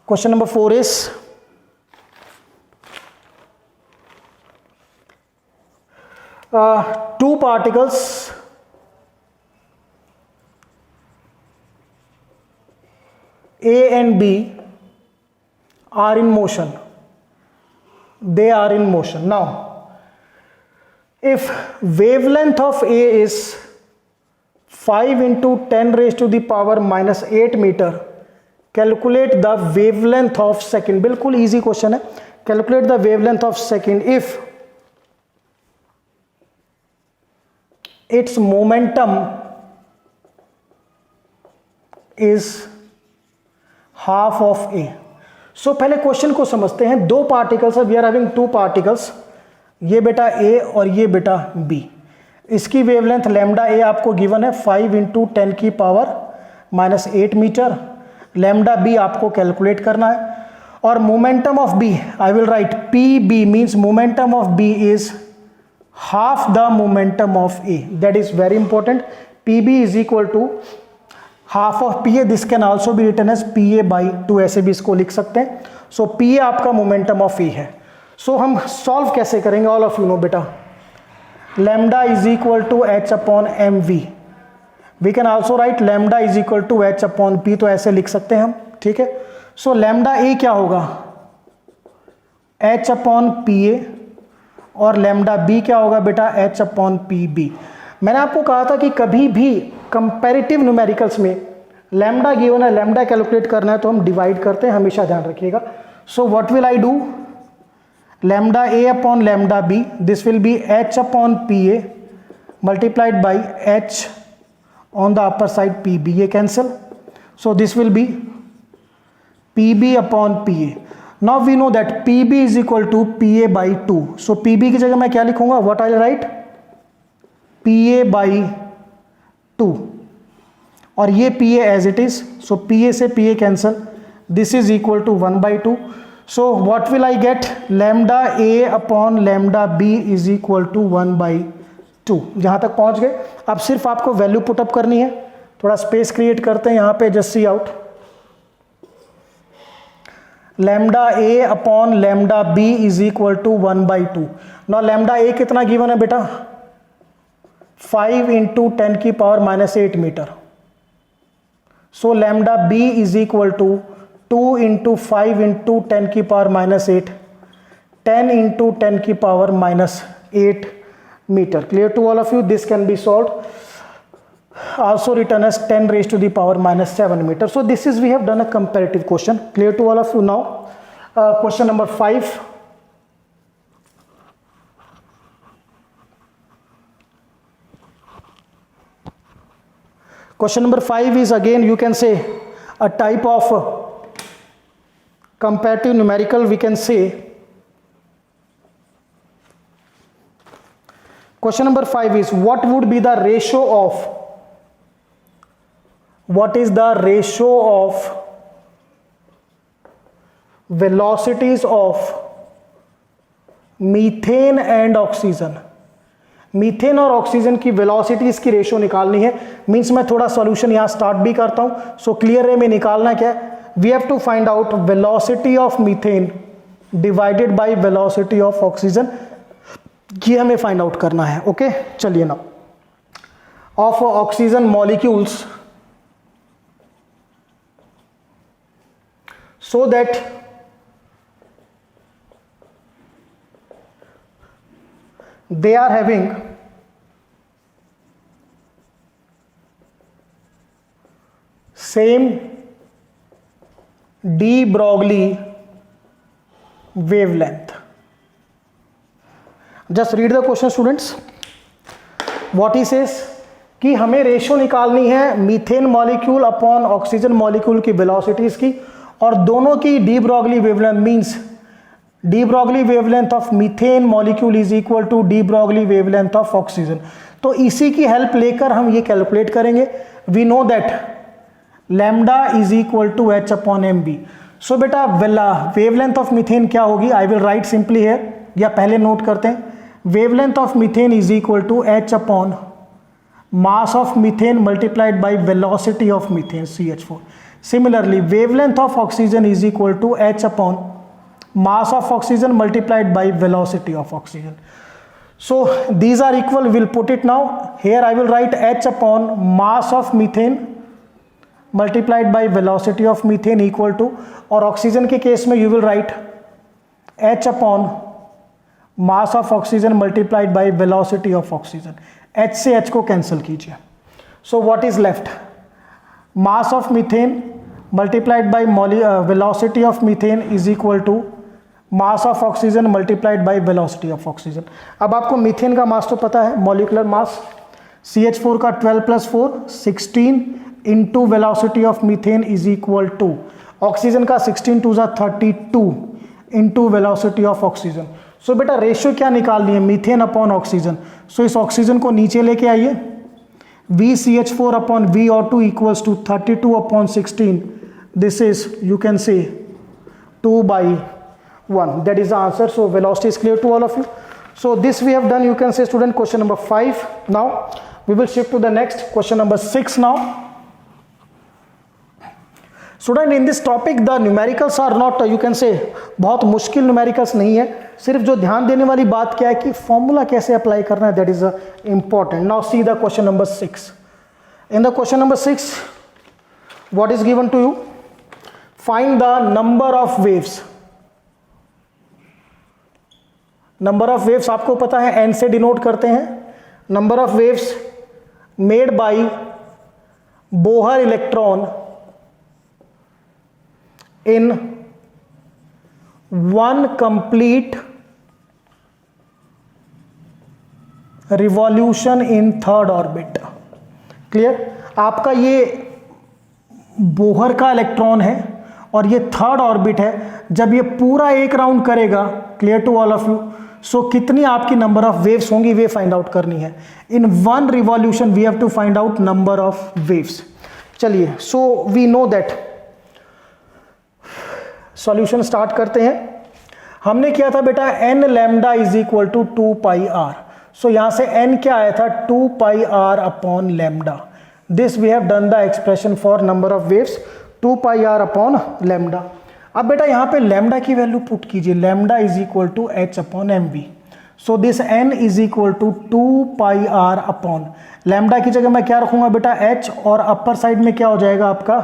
Question number 4 is two particles A and B are in motion. They are in motion. Now, if wavelength of A is 5 into 10 raised to the power minus 8 meter, calculate the wavelength of second. बिल्कुल easy question है. Calculate the wavelength of second if its momentum is half of A. So पहले क्वेश्चन को समझते हैं. दो पार्टिकल्स है, we are having two particles, ये बेटा A और ये बेटा B. इसकी वेवलेंथ लैम्डा A आपको गिवन है 5 इंटू 10 की power minus 8 metre. Lambda B आपको कैलकुलेट करना है. और momentum of B, I will write PB means momentum of B is half the momentum of A. That is very important. PB is equal to half of PA. This can also be written as PA by 2. ऐसे भी इसको लिख सकते हैं. So PA आपका momentum of A है. So हम solve कैसे करेंगे? All of you know बेटा. Lambda is equal to H upon mv. We can also write lambda is equal to H upon P. तो ऐसे लिख सकते हैं हम. ठीक है. So lambda A क्या होगा? H upon PA. और लैम्डा बी क्या होगा बेटा? H upon P B. मैंने आपको कहा था कि कभी भी कंपैरेटिव न्यूमेरिकल्स में लैम्डा गिवन है, लैम्डा कैलकुलेट करना है तो हम डिवाइड करते हैं, हमेशा ध्यान रखिएगा. So what will I do? Lambda A upon lambda B, this will be H upon P A multiplied by H on the upper side P B. ये cancel. So this will be P B upon P A. Now we know that PB is equal to PA by 2. So PB की जगह मैं क्या लिखूंगा? What I'll write? PA by 2. और ये PA as it is. So PA से PA cancel. This is equal to 1 by 2. So what will I get? Lambda A upon lambda B is equal to 1 by 2. जहाँ तक पहुँच गए. अब सिर्फ आपको वैल्यू पुटअप करनी है. थोड़ा स्पेस क्रिएट करते हैं यहाँ पे. Just see out. Lambda A upon lambda B is equal to 1 by 2. Now lambda A कितना गिवन है बेटा? 5 इंटू 10 की power minus 8 metre. So lambda B is equal to 2 into 5 into 10 की पावर माइनस 8, 10 इंटू 10 की power minus 8 metre. Clear to all of you? This can be solved. Also written as 10 raised to the power minus 7 meter. So this is, we have done a comparative question. Clear to all of you now? Question number 5. Question number 5 is again, you can say, a type of comparative numerical, we can say. Question number 5 is, what would be the ratio of, what is the ratio of velocities of methane and oxygen? Methane और ऑक्सीजन की वेलोसिटीज की रेशियो निकालनी है. मींस मैं थोड़ा सॉल्यूशन यहां स्टार्ट भी करता हूं. सो क्लियर है में निकालना क्या है? We have to find out velocity of methane divided by velocity of oxygen. ये हमें फाइंड आउट करना है. ओके, चलिए ना. Of oxygen molecules so that they are having same de Broglie wavelength. Just read the question students. What he says कि हमें रेशियो निकालनी है methane molecule upon oxygen molecule की वेलोसिटीज की, और दोनों की de Broglie wavelength means de Broglie wavelength of methane molecule is equal to de Broglie wavelength of oxygen. तो इसी की हेल्प लेकर हम ये कैलकुलेट करेंगे. We know that lambda is equal to H upon M B. So बेटा वेवलेंथ ऑफ मीथेन क्या होगी? I will write simply here, या पहले नोट करते हैं. Wavelength of methane is equal to H upon mass of methane multiplied by velocity of methane CH4. Similarly, wavelength of oxygen is equal to H upon mass of oxygen multiplied by velocity of oxygen. So these are equal, we'll put it now. Here I will write H upon mass of methane multiplied by velocity of methane equal to, और ऑक्सीजन के केस में you will write H upon mass of oxygen multiplied by velocity of oxygen. H से H को कैंसिल कीजिए. So what is left? Mass of methane multiplied by velocity of methane is equal to mass of oxygen multiplied by velocity of oxygen. अब आपको मीथेन का मास तो पता है, मॉलिक्यूलर मास CH4 का 12 + 4 16 into velocity of methane is equal to oxygen का 16 × 32 into velocity of oxygen. So बेटा रेशियो क्या निकालनी है, मीथेन अपॉन ऑक्सीजन. सो इस ऑक्सीजन को नीचे लेके आइए, VCH4 upon VO2 equals to 32/16. This is you can say 2/1. That is the answer. So velocity is clear to all of you. So this we have done, you can say student, question number 5. Now we will shift to the next question number 6 now. Student, in this topic the numericals are not, you can say, बहुत मुश्किल numericals नहीं है. सिर्फ जो ध्यान देने वाली बात क्या है कि फॉर्मूला कैसे अप्लाई करना है, that is important. Now see the question number 6. In the question number 6, what is given to you? Find the number of waves. Number of waves आपको पता है एन से डिनोट करते हैं. Number of waves made by Bohr electron in one complete revolution in third orbit. Clear. आपका ये बोहर का इलेक्ट्रॉन है और ये थर्ड ऑर्बिट है. जब ये पूरा एक राउंड करेगा, clear to all of you, so कितनी आपकी नंबर ऑफ वेव्स होंगी वे फाइंड आउट करनी है. In one revolution we have to find out number of waves. चलिए, so we know that. Solution start करते हैं. हमने किया था बेटा n lambda is equal to 2πr. So यहां से n क्या आया था, 2πr upon lambda. This we have done the expression for number of waves, 2πr upon lambda. अब बेटा यहाँ पे लैम्डा की वैल्यू पुट कीजिए. Lambda is equal to h upon mv. So this n is equal to 2πr upon lambda की जगह मैं क्या रखूंगा बेटा, h, और अपर साइड में क्या हो जाएगा आपका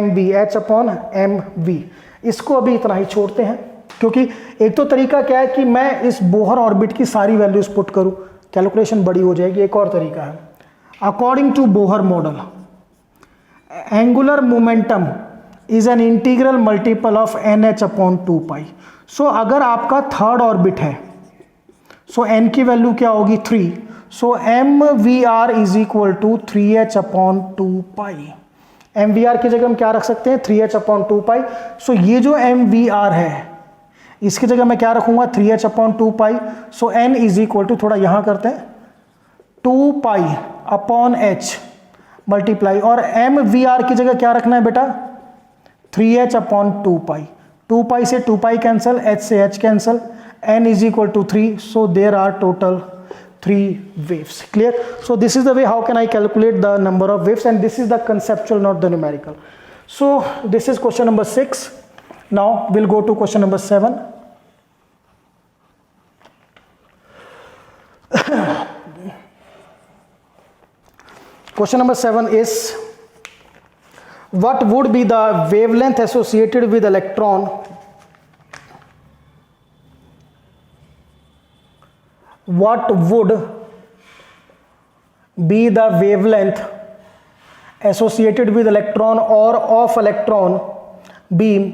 mv, h अपॉन mv. इसको अभी इतना ही छोड़ते हैं, क्योंकि एक तो तरीका क्या है कि मैं इस बोहर ऑर्बिट की सारी वैल्यूज पुट करूं, कैलकुलेशन बड़ी हो जाएगी. एक और तरीका है, according to Bohr model angular momentum is an integral multiple of NH upon 2π. So अगर आपका थर्ड ऑर्बिट है, सो n की वैल्यू क्या होगी, 3. So mvr is equal to 3h upon 2π. mvr की जगह हम क्या रख सकते हैं, 3h अपॉन 2π. सो ये जो mvr है इसकी जगह मैं क्या रखूंगा, 3h upon 2π. So n is equal to, थोड़ा यहां करते हैं, 2π अपॉन h मल्टीप्लाई, और mvr की जगह क्या रखना है बेटा, 3h अपॉन 2π. 2π से 2π कैंसल, h से h cancel, n is equal to 3. So there are total 3 waves. Clear? So this is the way how can I calculate the number of waves, and this is the conceptual, not the numerical. So this is question number 6. Now we'll go to question number 7. Question number 7 is, what would be the wavelength associated with electron what would be the wavelength associated with electron or of electron beam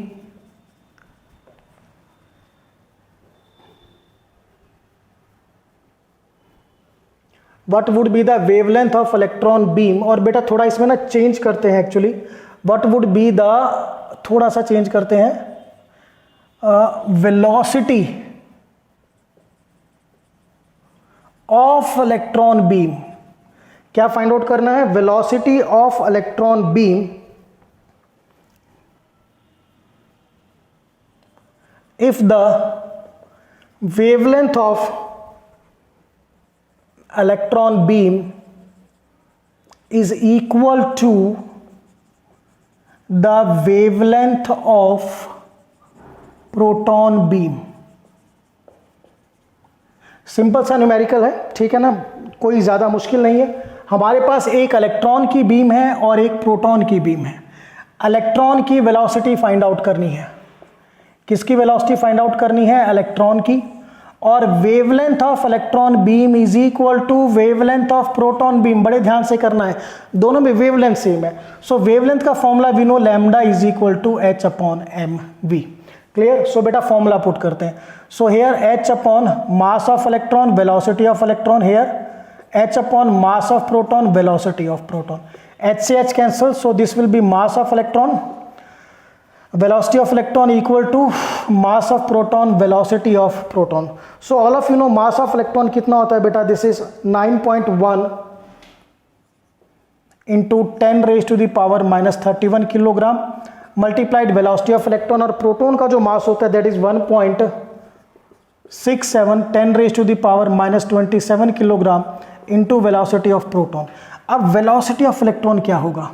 what would be the wavelength of electron beam. और बेटा थोड़ा इसमें ना चेंज करते हैं, actually what would be the, थोड़ा सा चेंज करते हैं, velocity of electron beam. क्या फाइंड आउट करना है, velocity of electron beam if the wavelength of electron beam is equal to the wavelength of proton beam. Simple सा न्यूमेरिकल है, ठीक है ना, कोई ज़्यादा मुश्किल नहीं है। हमारे पास एक इलेक्ट्रॉन की बीम है और एक प्रोटॉन की बीम है। इलेक्ट्रॉन की वेलोसिटी फाइंड आउट करनी है। किसकी वेलोसिटी फाइंड आउट करनी है? इलेक्ट्रॉन की। और wavelength of electron beam is equal to wavelength of proton beam. बड़े ध्यान से करना है, दोनों में वेवलेंथ सेम है। सो वेवलेंथ का formula we know lambda is equal to H upon M V. Clear? So बेटा फॉर्मूला पुट करते हैं। So here H upon mass of electron, velocity of electron, here H upon mass of proton, velocity of proton. H से H cancel, so this will be mass of electron, velocity of electron equal to mass of proton, velocity of proton. So all of you know mass of electron कितना होता है बेटा? This is 9.1 into 10 raised to the power minus 31 kilogram multiplied velocity of electron, और प्रोटॉन का जो मास होता है that is 1.67 10 raised to the power minus 27 kilogram into velocity of proton. अब velocity of electron क्या होगा?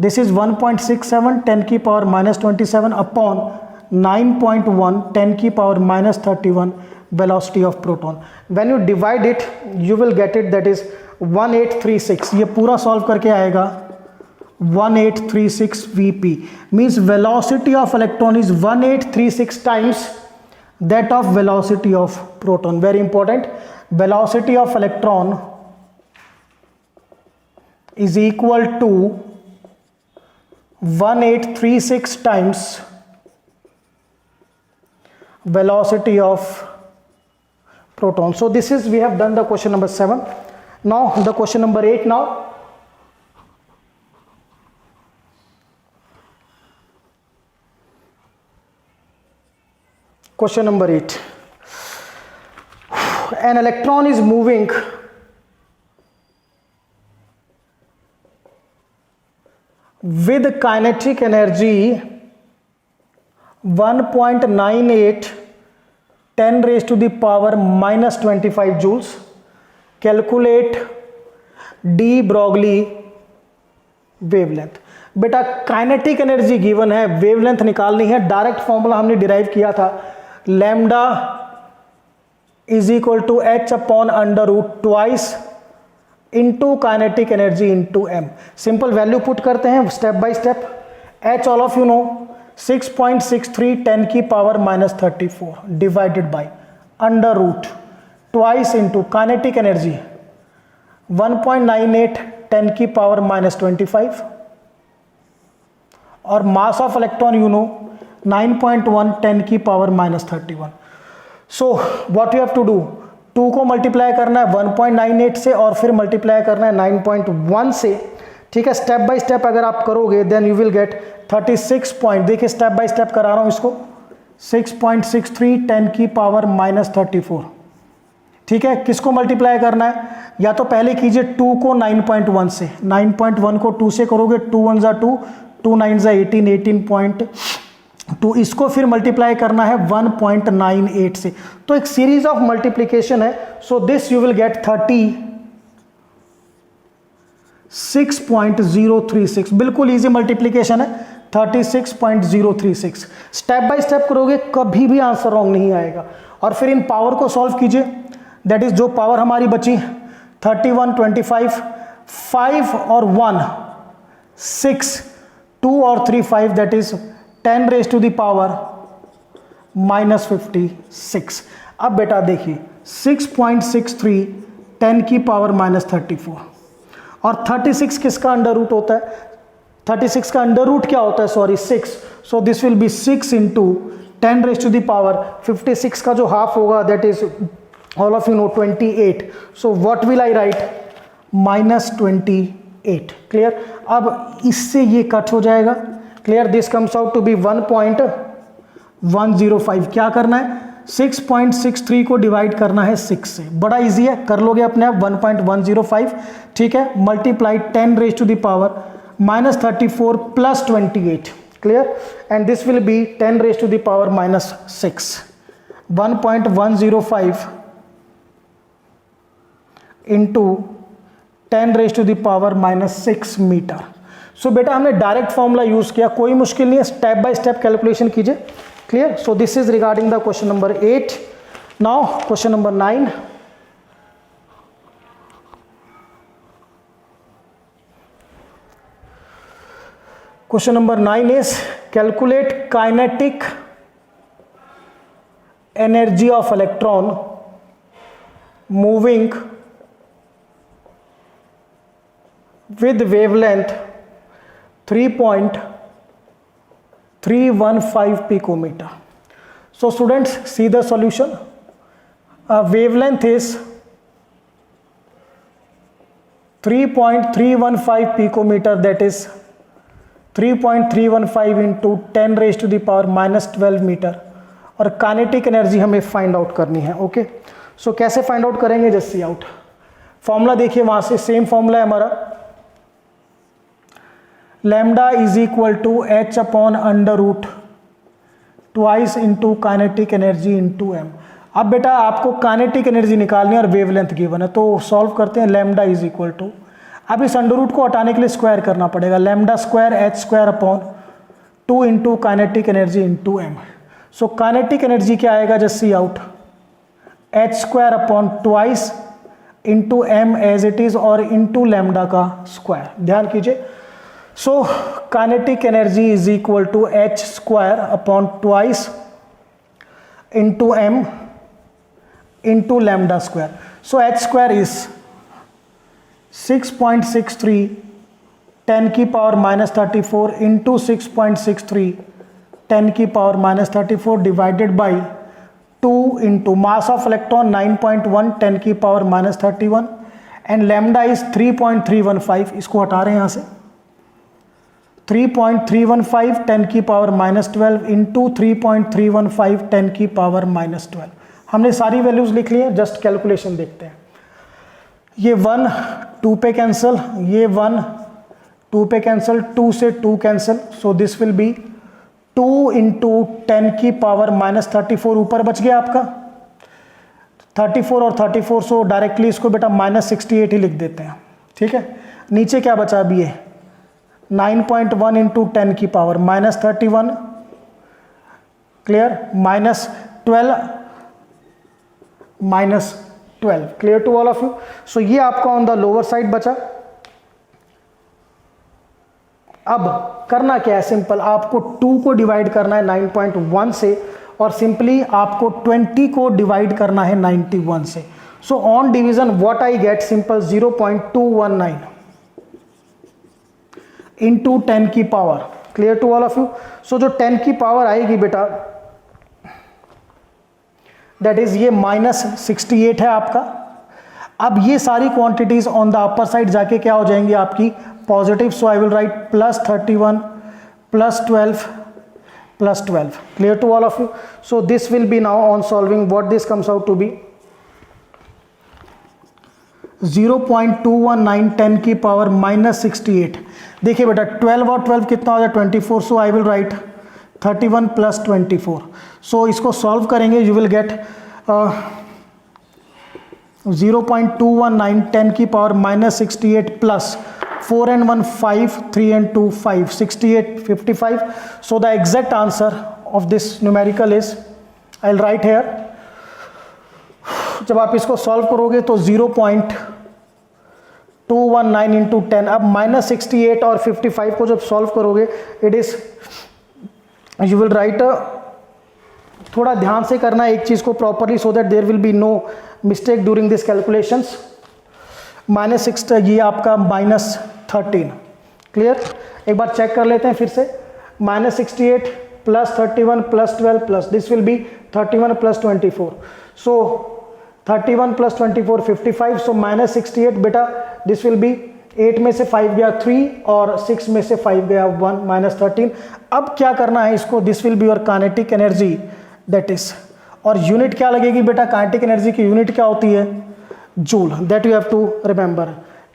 This is 1.67 10 की पावर माइनस 27 अपॉन 9.1 10 की power minus 31 velocity of proton. When you divide it you will get it, that is 1836। ये पूरा सॉल्व करके आएगा 1836 VP, means velocity of electron is 1836 times that of velocity of proton. Very important, velocity of electron is equal to 1836 times velocity of proton. So this is, we have done the question number 7. Now the question number 8 now. Question number 8. An electron is moving with kinetic energy 1.98 10 raised to the power minus 25 joules. Calculate de Broglie wavelength. बेटा काइनेटिक एनर्जी गिवन है, वेवलेंथ निकालनी है। डायरेक्ट फॉर्मूला हमने डिराइव किया था, lambda is equal to H upon under root twice into kinetic energy into M. Simple value put करते हैं step by step. H all of you know 6.63 10 की power minus 34 divided by under root twice into kinetic energy 1.98 10 की पावर माइनस 25 और mass of electron you no 9.1 10 की power minus 31। So what you have to do, 2 को मल्टीप्लाई करना है 1.98 से और फिर मल्टीप्लाई करना है 9.1 से। ठीक है, स्टेप बाय स्टेप अगर आप करोगे then you will get 36 point. देखिए स्टेप बाय स्टेप करा रहा हूं इसको, 6.63 10 की पावर माइनस 34। ठीक है, किसको मल्टीप्लाई करना है? या तो पहले कीजिए 2 को 9.1 से, 9.1 को 2 से करोगे, 2 1 2, 2 9 18, 18.2। इसको फिर मल्टीप्लाई करना है 1.98 से। तो एक सीरीज ऑफ मल्टीप्लीकेशन है। So this you will gate 36.036। बिल्कुल इजी मल्टीप्लीकेशन है, 36.036। स्टेप बाय स्टेप करोगे कभी भी आंसर रॉन्ग नहीं आएगा। और फिर इन पावर को सॉल्व कीजिए, दैट इज जो पावर हमारी बची 31 25 5 और 1 6 2 और 3 5, that is 10 raise to the power minus 56। अब बेटा देखिए 6.63 10 की पावर माइनस 34 और 36 किसका अंडर रूट होता है? 36 का अंडर रूट क्या होता है? Sorry 6। So this will be 6 into 10 raise to the power 56 का जो हाफ होगा that is all of you know 28। So what will I write? Minus 28। Clear? अब इससे ये कट हो जाएगा। Clear? This comes out to be 1.105। क्या करना है? 6.63 को डिवाइड करना है 6 से। बड़ा इजी है, कर लोगे अपने आप। 1.105 ठीक है, multiply 10 raise to the power minus 34 plus 28। Clear? And this will be 10 raise to the power minus 6। 1.105 into 10 raise to the power minus 6 metre. So बेटा हमने डायरेक्ट फॉर्मूला यूज किया, कोई मुश्किल नहीं है, स्टेप बाय स्टेप कैलकुलेशन कीजिए। Clear? So this is regarding the question number 8। Now question number 9. Question number 9 is calculate kinetic energy of electron moving with wavelength 3.315 picometer. So students, see the solution. Wavelength is 3.315 picometer, that is 3.315 into 10 raised to the power minus 12 metre, और काइनेटिक एनर्जी हमें फाइंड आउट करनी है. ओके, सो कैसे फाइंड आउट करेंगे? Just see out. फॉर्मूला देखिए वहां से, सेम फॉर्मूला है हमारा, lambda is equal to H upon under root twice into kinetic energy into M. अब बेटा आपको काइनेटिक एनर्जी निकालनी है और वेवलेंथ गिवन है, तो सॉल्व करते हैं. लैम्डा इज इक्वल टू, अब इस अंडर रूट को हटाने के लिए स्क्वायर करना पड़ेगा, lambda square H square upon 2 into kinetic energy into M. So kinetic energy क्या आएगा? Just see out, H square upon twice into M as it is और इंटू लैम्डा का स्क्वायर. ध्यान कीजिए. So kinetic energy is equal to H square upon twice into M into lambda square. So H square is 6.63 10 की पावर माइनस 34 इंटू 6.63 10 की power minus 34 divided by 2 into mass of electron 9.1 10 की power minus 31 and lambda is 3.315. इसको हटा रहे हैं यहाँ से, 3.315 10 की पावर माइनस 12 इंटू 3.315 10 की पावर माइनस 12. हमने सारी वैल्यूज लिख ली हैं, जस्ट कैलकुलेशन देखते हैं. ये 1 2 पे कैंसिल, ये 1 2 पे कैंसिल, 2 से 2 cancel, so this will B 2 into 10 की पावर माइनस 34. ऊपर बच गया आपका 34 और 34, सो डायरेक्टली इसको बेटा माइनस 68 ही लिख देते हैं. ठीक है, नीचे क्या बचा अभी? ये 9.1 इंटू 10 की power minus 31, clear, minus 12 minus 12, clear to all of you. So ये आपका ऑन द लोअर साइड बचा. अब करना क्या है? सिंपल, आपको 2 को डिवाइड करना है 9.1 से और सिंपली आपको 20 को डिवाइड करना है 91 से. So on division what I get? Simple 0.219 into 10 की power, clear to all of you. So जो 10 की पावर आएगी बेटा, दैट इज ये माइनस 68 है आपका. अब ये सारी quantities on the upper side जाके क्या हो जाएंगी आपकी? Positive. So I will write plus 31 plus 12 plus 12, clear to all of you. So this will be now on solving what this comes out to be 0.219 10 की पावर माइनस 68. देखिए बेटा 12 और 12 कितना हो जाए? 24. सो आई विल राइट 31 प्लस 24. सो इसको सॉल्व करेंगे, यू विल गेट 0.219 10 की power minus 68 plus 4 and 1 5, 3 and 2 5, 68 55. So the exact answer of this numerical is, I'll write here, जब आप इसको सॉल्व करोगे तो 0.219 इंटू 10, अब माइनस 68 और 55 को जब सॉल्व करोगे it is, you will write, थोड़ा ध्यान से करना है एक चीज को properly, so that there will be no mistake during this calculations. Minus 6, ये आपका माइनस 13, क्लियर. एक बार चेक कर लेते हैं फिर से, minus 68 plus 31 plus 12 plus this will B 31 plus 24. So 31 plus 24 55. So minus 68 बेटा दिस विल बी 8 में से 5 गया 3 और 6 में से 5 गया 1, माइनस 13. अब क्या करना है इसको? This will be your kinetic energy, that is, और यूनिट क्या लगेगी बेटा? काइनेटिक एनर्जी की यूनिट क्या होती है? Joule, that you have to remember,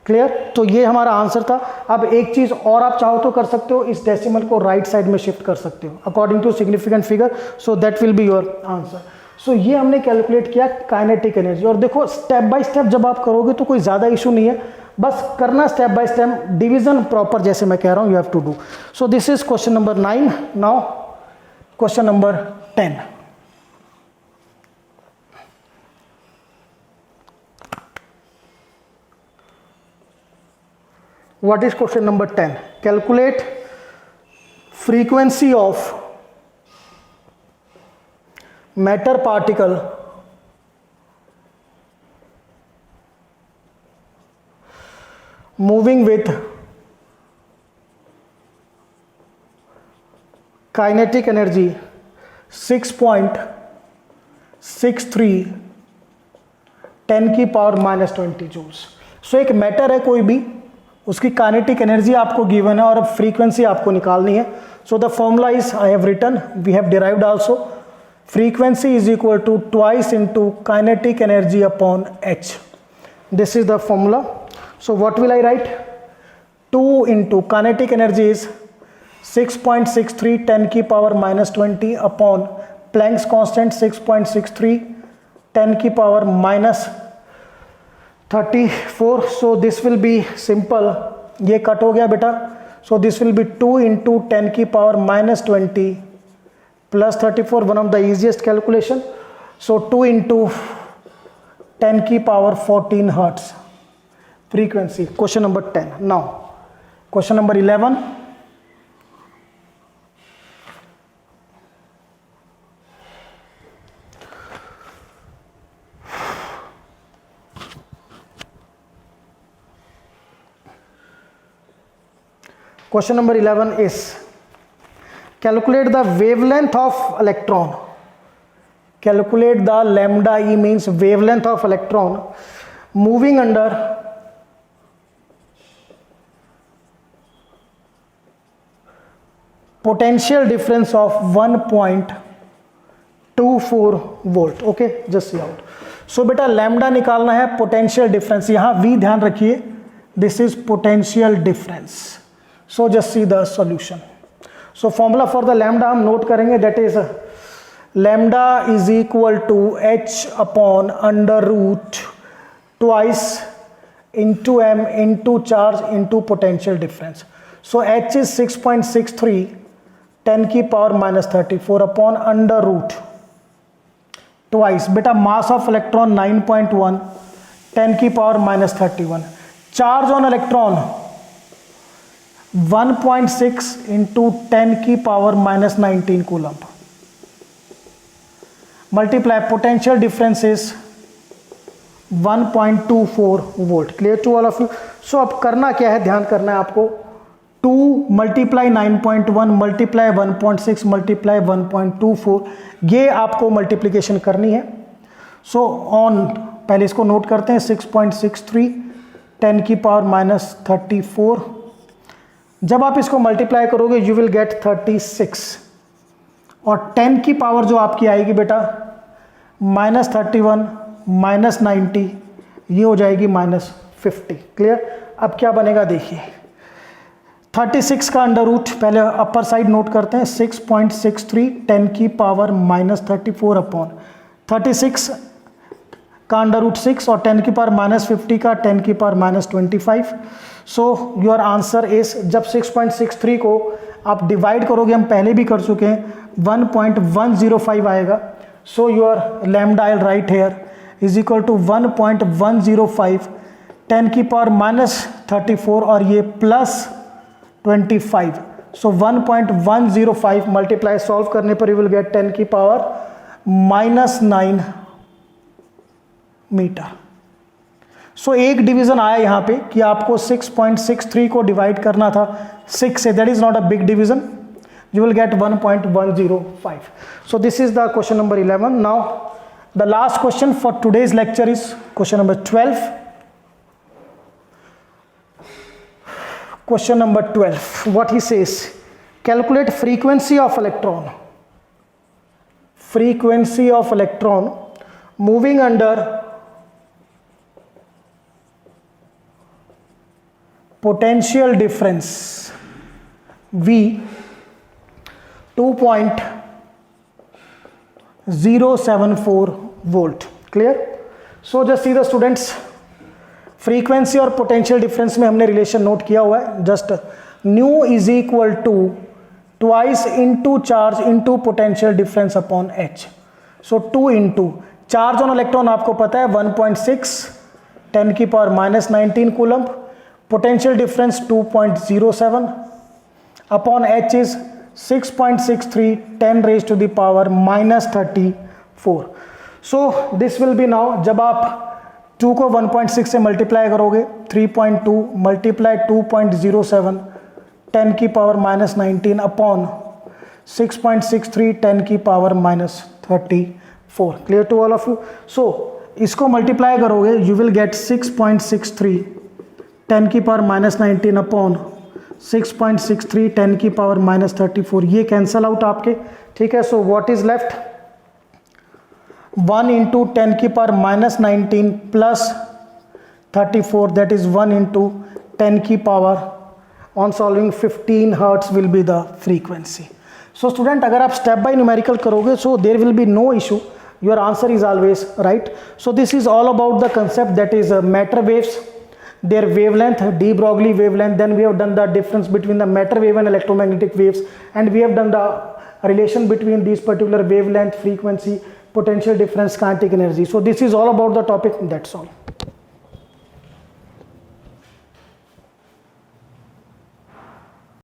clear. तो ये हमारा आंसर था. अब एक चीज और आप चाहो तो कर सकते हो, इस डेसिमल को राइट साइड में शिफ्ट कर सकते हो according to significant figure, so that will be your answer. So ये हमने कैलकुलेट किया काइनेटिक एनर्जी. और देखो स्टेप बाय स्टेप जब आप करोगे तो कोई ज़्यादा इशू नहीं है, बस करना step by step, division proper जैसे मैं कह रहा हूँ you have to do. So this is question number 9. Now question number 10. What is question number 10? Calculate frequency of matter particle moving with kinetic energy 6.63 10 की पावर -20 जूल्स। सो एक मैटर है कोई भी, उसकी काइनेटिक एनर्जी आपको गिवन है और फ्रीक्वेंसी आपको निकालनी है। So the formula is I have written, we have derived also, frequency is equal to twice into kinetic energy upon H. This is the formula. So what will I write? 2 into kinetic energy is 6.63 10 की पावर -20 अपॉन प्लैंक्स कांस्टेंट 6.63 10 की power -34। So this will B simple, ये कट हो गया बेटा। सो दिस विल बी 2 इंटू 10 की power -20 plus 34, one of the easiest calculation. So 2 into 10 की power 14 hertz frequency. Question number 10। Now question number 11। Question number 11 is calculate the wavelength of electron. Calculate the lambda E means wavelength of electron moving under potential difference of 1.24 volt. Okay, just see out. So बेटा lambda निकालना है, potential difference, यहाँ V ध्यान रखिए, this is potential difference. So just see the solution. So formula for the lambda हम नोट करेंगे, that is lambda is equal to h upon under root twice into m into charge into potential difference. So h is 6.63 10 की power -34 upon under root twice, बेटा mass of electron 9.1 10 की power -31, charge on electron 1.6 into 10 की power -19 coulomb, multiply potential difference is 1.24 volt. Clear to all of you? So अब करना क्या है, ध्यान करना है आपको, 2 मल्टीप्लाई 9.1 मल्टीप्लाई 1.6 मल्टीप्लाई 1.24, ये आपको मल्टीप्लीकेशन करनी है। सो ऑन, पहले इसको नोट करते हैं, 6.63 10 की पावर -34, जब आप इसको मल्टीप्लाई करोगे यू विल गेट 36, और 10 की पावर जो आपकी आएगी बेटा -31 -90, ये हो जाएगी -50। क्लियर? अब क्या बनेगा देखिए, 36 का अंडर रूट, पहले अपर साइड नोट करते हैं, 6.63 10 की पावर -34 अपॉन 36 का अंडर रूट 6 और 10 की पावर -50 का 10 की power -25। So your answer is, जब 6.63 को आप डिवाइड करोगे, हम पहले भी कर चुके हैं, 1.105 आएगा। So your lambda I write here is equal to 1.105 10 की पावर -34 और ये +25। सो 1.105 मल्टीप्लाई सॉल्व करने पर यू विल गेट 10 की पावर -9 मीटर। सो एक डिवीजन आया यहाँ पे कि आपको 6.63 को डिवाइड करना था 6 से, that is not a big division, you will get 1.105. So this is the question number 11. Now the last question for today's lecture is question number 12. Question number 12, what he says, calculate frequency of electron. Frequency of electron moving under potential difference V 2.074 volt. Clear? So just see the students, frequency और पोटेंशियल डिफरेंस में हमने रिलेशन नोट किया हुआ है, just nu is equal to twice into charge into potential difference upon H. So 2 into charge on electron आपको पता है 1.6 10 की power -19 coulomb, potential difference 2.07 upon h is 6.63 10 raised to the power minus 34. So this will be now, जब आप 2 को 1.6 से मल्टीप्लाई करोगे 3.2 मल्टीप्लाई 2.07 10 की पावर माइनस 19 अपॉन 6.63 10 की power minus 34. Clear to all of you? So इसको मल्टीप्लाई करोगे यू विल गेट 6.63 10 की पावर माइनस 19 अपॉन 6.63 10 की पावर माइनस 34. ये कैंसल आउट आपके, ठीक है. So what is left, 1 into 10 की power minus 19 plus 34, that is 1 into 10 की power on solving 15 hertz will be the frequency. So student, अगर आप स्टेप बाय न्यूमेरिकल करोगे so there will be no issue, your answer is always right. So this is all about the concept that is matter waves, their wavelength, de Broglie wavelength. Then we have done the difference between the matter wave and electromagnetic waves, and we have done the relation between these particular wavelength, frequency, potential difference, kinetic energy. So this is all about the topic. That's all.